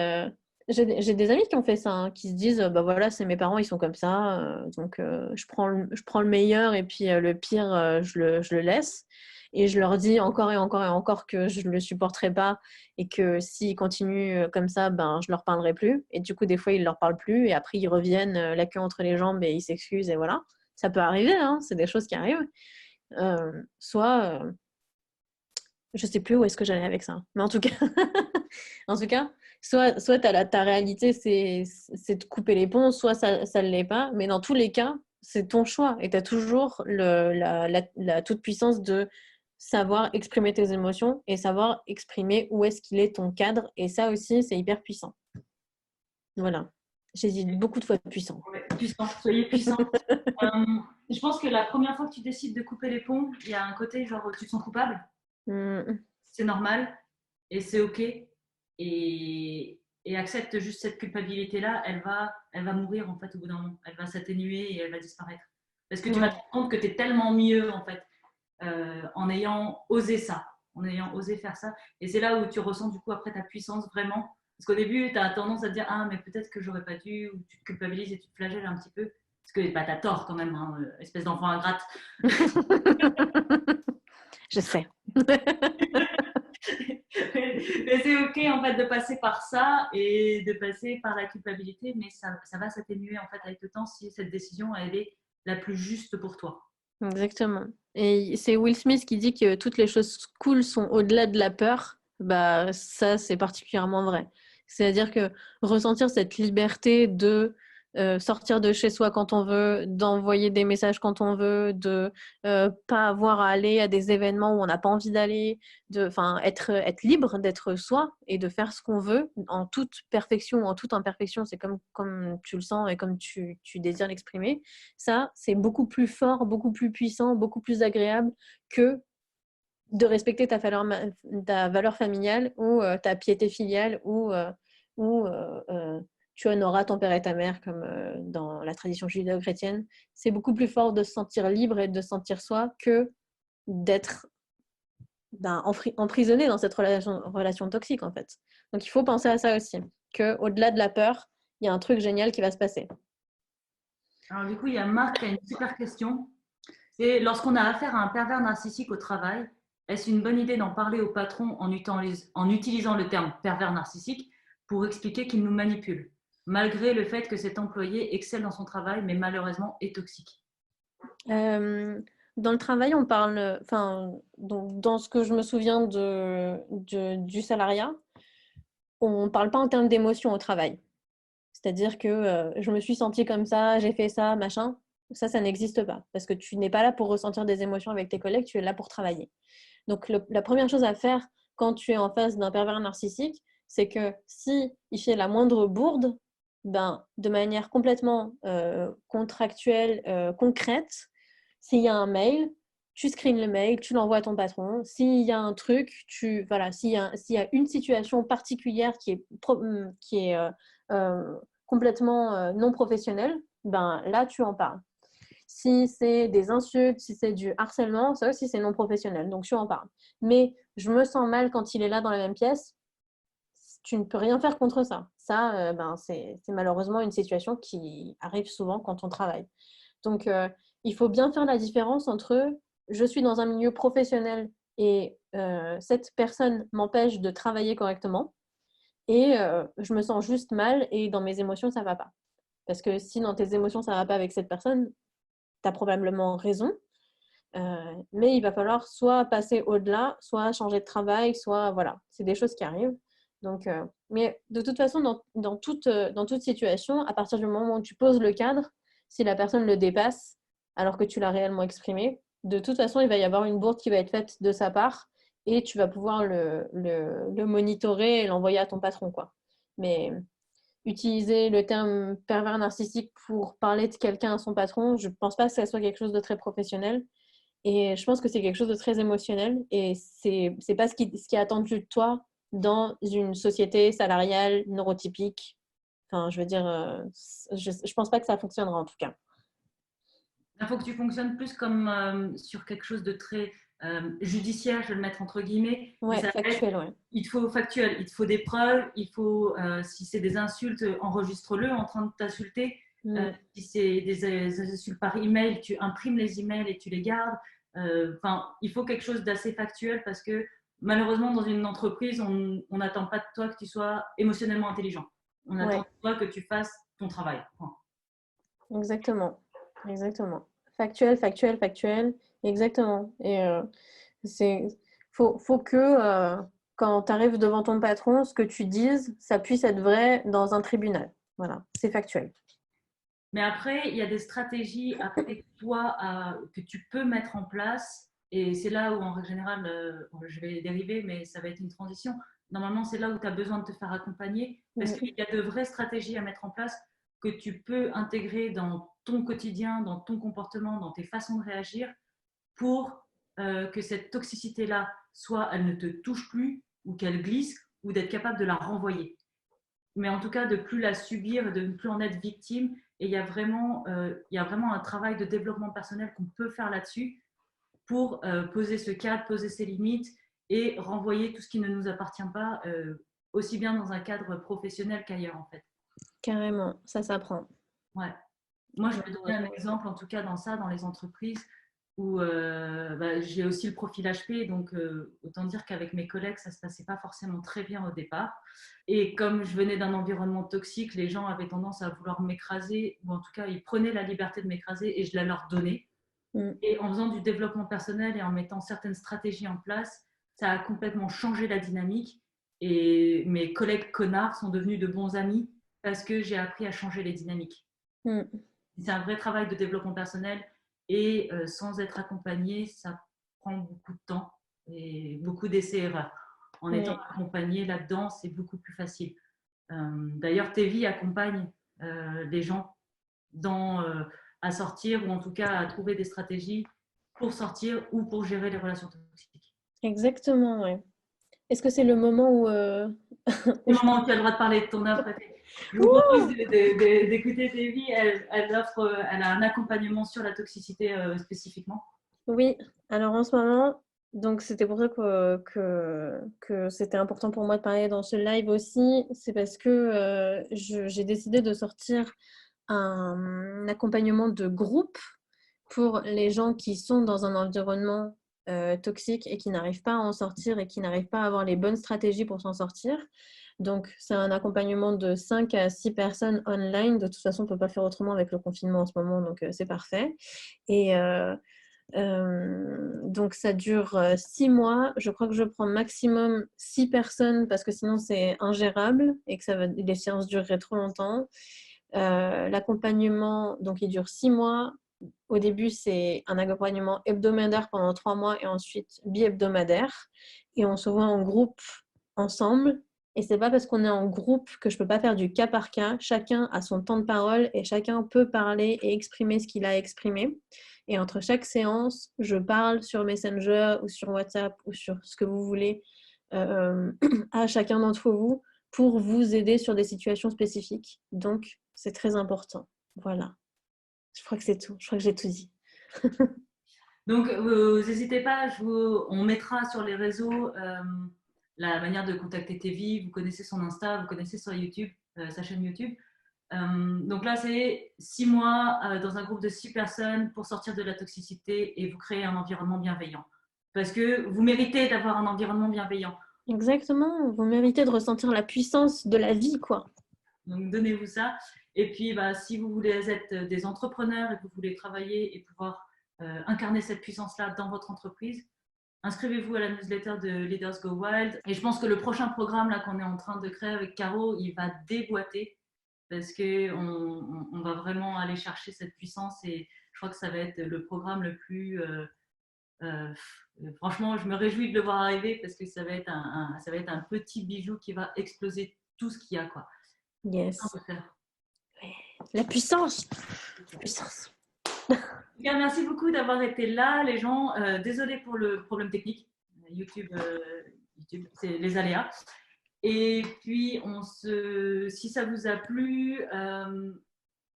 Speaker 2: j'ai des amis qui ont fait ça, hein, qui se disent, bah voilà, c'est mes parents, ils sont comme ça, donc je prends le meilleur et puis le pire, je le laisse. Et je leur dis encore et encore et encore que je ne le supporterai pas et que s'ils continuent comme ça, ben, je leur parlerai plus. Et du coup, des fois, ils leur parlent plus et après, ils reviennent la queue entre les jambes et ils s'excusent et voilà. Ça peut arriver, hein, c'est des choses qui arrivent. Soit, je sais plus où est-ce que j'allais avec ça. Mais en tout cas, en tout cas, soit ta réalité, c'est de couper les ponts, soit ça ne l'est pas. Mais dans tous les cas, c'est ton choix. Et tu as toujours la toute-puissance de savoir exprimer tes émotions et savoir exprimer où est-ce qu'il est ton cadre. Et ça aussi, c'est hyper puissant. Voilà. J'ai dit beaucoup de fois puissant.
Speaker 1: Ouais, puissant, soyez puissant. Je pense que la première fois que tu décides de couper les ponts, il y a un côté genre tu te sens coupable,
Speaker 2: Mm.
Speaker 1: c'est normal et c'est OK. Et accepte juste cette culpabilité-là, elle va mourir en fait au bout d'un moment. Elle va s'atténuer et elle va disparaître. Parce que tu vas te
Speaker 2: Ouais.
Speaker 1: rendre compte que tu es tellement mieux en fait en ayant osé ça, en ayant osé faire ça. Et c'est là où tu ressens du coup après ta puissance vraiment. Parce qu'au début, tu as tendance à te dire ah mais peut-être que j'aurais pas dû, ou tu te culpabilises et tu te flagelles un petit peu. Parce que bah, tu as tort quand même, hein, espèce d'enfant ingrate.
Speaker 2: Je sais.
Speaker 1: Mais c'est ok en fait de passer par ça et de passer par la culpabilité, mais ça va s'atténuer en fait avec le temps si cette décision elle est la plus juste pour toi.
Speaker 2: Exactement. Et c'est Will Smith qui dit que toutes les choses cool sont au-delà de la peur. Bah, ça, c'est particulièrement vrai. C'est-à-dire que ressentir cette liberté de sortir de chez soi quand on veut, d'envoyer des messages quand on veut, de pas avoir à aller à des événements où on n'a pas envie d'aller, enfin, être libre d'être soi et de faire ce qu'on veut en toute perfection ou en toute imperfection, c'est comme tu le sens et comme tu désires l'exprimer. Ça, c'est beaucoup plus fort, beaucoup plus puissant, beaucoup plus agréable que de respecter ta valeur familiale ou ta piété filiale ou tu honoreras ton père et ta mère comme dans la tradition judéo-chrétienne. C'est beaucoup plus fort de se sentir libre et de se sentir soi que d'être emprisonné dans cette relation toxique en fait. Donc il faut penser à ça aussi, qu'au-delà de la peur, il y a un truc génial qui va se passer.
Speaker 1: Alors du coup, il y a Marc qui a une super question. C'est lorsqu'on a affaire à un pervers narcissique au travail, est-ce une bonne idée d'en parler au patron en utilisant le terme pervers narcissique pour expliquer qu'il nous manipule, malgré le fait que cet employé excelle dans son travail, mais malheureusement est toxique?
Speaker 2: Dans le travail, on parle, enfin, dans ce que je me souviens du salariat, on ne parle pas en termes d'émotion au travail. C'est-à-dire que je me suis sentie comme ça, j'ai fait ça, machin. Ça n'existe pas. Parce que tu n'es pas là pour ressentir des émotions avec tes collègues, tu es là pour travailler. Donc, la première chose à faire quand tu es en face d'un pervers narcissique, c'est que si il fait la moindre bourde, ben, de manière complètement contractuelle, concrète, s'il y a un mail, tu screens le mail, tu l'envoies à ton patron. S'il y a un truc, voilà, s'il y a une situation particulière qui est complètement non professionnelle, ben là, tu en parles. Si c'est des insultes, si c'est du harcèlement, ça aussi c'est non professionnel, donc tu en parles. Mais je me sens mal quand il est là dans la même pièce, tu ne peux rien faire contre ça. Ça, c'est malheureusement une situation qui arrive souvent quand on travaille. Donc, il faut bien faire la différence entre je suis dans un milieu professionnel et cette personne m'empêche de travailler correctement et je me sens juste mal et dans mes émotions, ça ne va pas. Parce que si dans tes émotions, ça ne va pas avec cette personne, tu as probablement raison. Mais il va falloir soit passer au-delà, soit changer de travail, soit voilà, c'est des choses qui arrivent. Donc, mais de toute façon, dans toute situation, à partir du moment où tu poses le cadre, si la personne le dépasse alors que tu l'as réellement exprimé, de toute façon, il va y avoir une bourde qui va être faite de sa part et tu vas pouvoir le monitorer et l'envoyer à ton patron, quoi. Mais utiliser le terme pervers narcissique pour parler de quelqu'un à son patron, je ne pense pas que ça soit quelque chose de très professionnel. Et je pense que c'est quelque chose de très émotionnel et c'est pas ce qui est attendu de toi dans une société salariale neurotypique. Enfin, je veux dire, je pense pas que ça fonctionnera en tout cas.
Speaker 1: Il faut que tu fonctionnes plus comme sur quelque chose de très judiciaire, je vais le mettre entre guillemets. Mais
Speaker 2: Ouais,
Speaker 1: ça va être,
Speaker 2: factuel, ouais.
Speaker 1: il te faut factuel, il te faut des preuves, il faut, si c'est des insultes, enregistre-le en train de t'insulter.
Speaker 2: Mm.
Speaker 1: Si c'est des insultes par email, tu imprimes les emails et tu les gardes. Enfin, il faut quelque chose d'assez factuel parce que malheureusement, dans une entreprise, on n'attend pas de toi que tu sois émotionnellement intelligent. On attend
Speaker 2: Ouais,
Speaker 1: de toi que tu fasses ton travail. Point.
Speaker 2: exactement. Exactement. Factuel, factuel, factuel. Exactement. Et c'est faut que quand tu arrives devant ton patron, ce que tu dises, ça puisse être vrai dans un tribunal. Voilà, c'est factuel.
Speaker 1: Mais après, il y a des stratégies après toi que tu peux mettre en place. Et c'est là où, en règle générale, je vais dériver, mais ça va être une transition. Normalement, c'est là où tu as besoin de te faire accompagner parce qu'il
Speaker 2: Mm.
Speaker 1: y a de vraies stratégies à mettre en place que tu peux intégrer dans ton quotidien, dans ton comportement, dans tes façons de réagir pour que cette toxicité-là, soit elle ne te touche plus ou qu'elle glisse ou d'être capable de la renvoyer. Mais en tout cas, de plus la subir, de ne plus en être victime. Et il y a vraiment un travail de développement personnel qu'on peut faire là-dessus pour poser ce cadre, poser ses limites et renvoyer tout ce qui ne nous appartient pas, aussi bien dans un cadre professionnel qu'ailleurs en fait.
Speaker 2: Carrément, ça s'apprend.
Speaker 1: Ouais. Moi, je peux donner un
Speaker 2: Malheureusement.
Speaker 1: exemple, en tout cas dans ça, dans les entreprises où j'ai aussi le profil HP, donc autant dire qu'avec mes collègues, ça ne se passait pas forcément très bien au départ. Et comme je venais d'un environnement toxique, les gens avaient tendance à vouloir m'écraser, ou en tout cas, ils prenaient la liberté de m'écraser et je la leur donnais.
Speaker 2: Mm.
Speaker 1: Et en faisant du développement personnel et en mettant certaines stratégies en place, ça a complètement changé la dynamique. Et mes collègues connards sont devenus de bons amis parce que j'ai appris à changer les dynamiques.
Speaker 2: Mm.
Speaker 1: C'est un vrai travail de développement personnel et sans être accompagné, ça prend beaucoup de temps et beaucoup d'essais-erreurs. En étant
Speaker 2: Oui,
Speaker 1: accompagné là-dedans, c'est beaucoup plus facile. D'ailleurs, Tevi accompagne les gens dans, à sortir ou en tout cas à trouver des stratégies pour sortir ou pour gérer les relations toxiques.
Speaker 2: exactement, ouais. Est-ce que c'est le moment où,
Speaker 1: C'est
Speaker 2: où
Speaker 1: le
Speaker 2: je peux...
Speaker 1: moment où tu as le droit de parler de ton offre. Je vous propose
Speaker 2: Ouh.
Speaker 1: d'écouter Tevi. Elle a un accompagnement sur la toxicité spécifiquement.
Speaker 2: Oui, alors en ce moment, donc c'était pour ça que c'était important pour moi de parler dans ce live aussi, c'est parce que j'ai décidé de sortir un accompagnement de groupe pour les gens qui sont dans un environnement toxique et qui n'arrivent pas à en sortir et qui n'arrivent pas à avoir les bonnes stratégies pour s'en sortir. Donc, c'est un accompagnement de 5 à 6 personnes online. De toute façon, on ne peut pas faire autrement avec le confinement en ce moment, donc c'est parfait. Et donc, ça dure 6 mois. Je crois que je prends maximum 6 personnes parce que sinon, c'est ingérable et que les séances dureraient trop longtemps. L'accompagnement, donc, il dure 6 mois. Au début, c'est un accompagnement hebdomadaire pendant 3 mois et ensuite bi-hebdomadaire. Et on se voit en groupe ensemble. Et c'est pas parce qu'on est en groupe que je peux pas faire du cas par cas. Chacun a son temps de parole et chacun peut parler et exprimer ce qu'il a exprimé. Et entre chaque séance, je parle sur Messenger ou sur WhatsApp ou sur ce que vous voulez euh, à chacun d'entre vous pour vous aider sur des situations spécifiques. Donc, c'est très important. Voilà. Je crois que c'est tout. Je crois que j'ai tout dit.
Speaker 1: Donc, n'hésitez pas, on mettra sur les réseaux la manière de contacter Tevi, vous connaissez son Insta, vous connaissez son YouTube, sa chaîne YouTube. Donc là, c'est 6 mois dans un groupe de 6 personnes pour sortir de la toxicité et vous créer un environnement bienveillant. Parce que vous méritez d'avoir un environnement bienveillant.
Speaker 2: Exactement, vous méritez de ressentir la puissance de la vie, quoi.
Speaker 1: Donc, donnez-vous ça. Et puis, si vous voulez être des entrepreneurs et que vous voulez travailler et pouvoir incarner cette puissance-là dans votre entreprise, inscrivez-vous à la newsletter de Leaders Go Wild. Et je pense que le prochain programme là, qu'on est en train de créer avec Caro, il va déboîter parce qu'on va vraiment aller chercher cette puissance et je crois que ça va être le programme le plus... franchement, je me réjouis de le voir arriver parce que ça va être ça va être un petit bijou qui va exploser tout ce qu'il y a, quoi.
Speaker 2: Yes. La puissance. La puissance.
Speaker 1: Bien, merci beaucoup d'avoir été là, les gens. Désolé pour le problème technique. YouTube, c'est les aléas. Et puis, si ça vous a plu,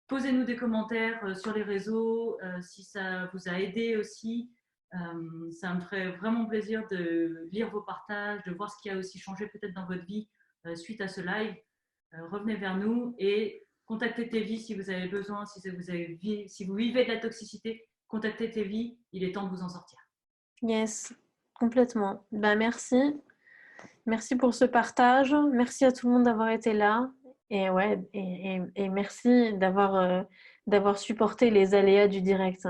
Speaker 1: posez-nous des commentaires sur les réseaux. Si ça vous a aidé aussi, ça me ferait vraiment plaisir de lire vos partages, de voir ce qui a aussi changé peut-être dans votre vie suite à ce live. Revenez vers nous et contactez Tevi si vous avez besoin, si vous vivez de la toxicité, contactez Tevi, il est temps de vous en sortir.
Speaker 2: Yes, complètement. Merci. Merci pour ce partage. Merci à tout le monde d'avoir été là. Et ouais, et merci d'avoir supporté les aléas du direct.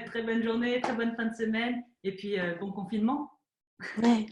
Speaker 1: Très bonne journée, très bonne fin de semaine et puis bon confinement.
Speaker 2: Ouais.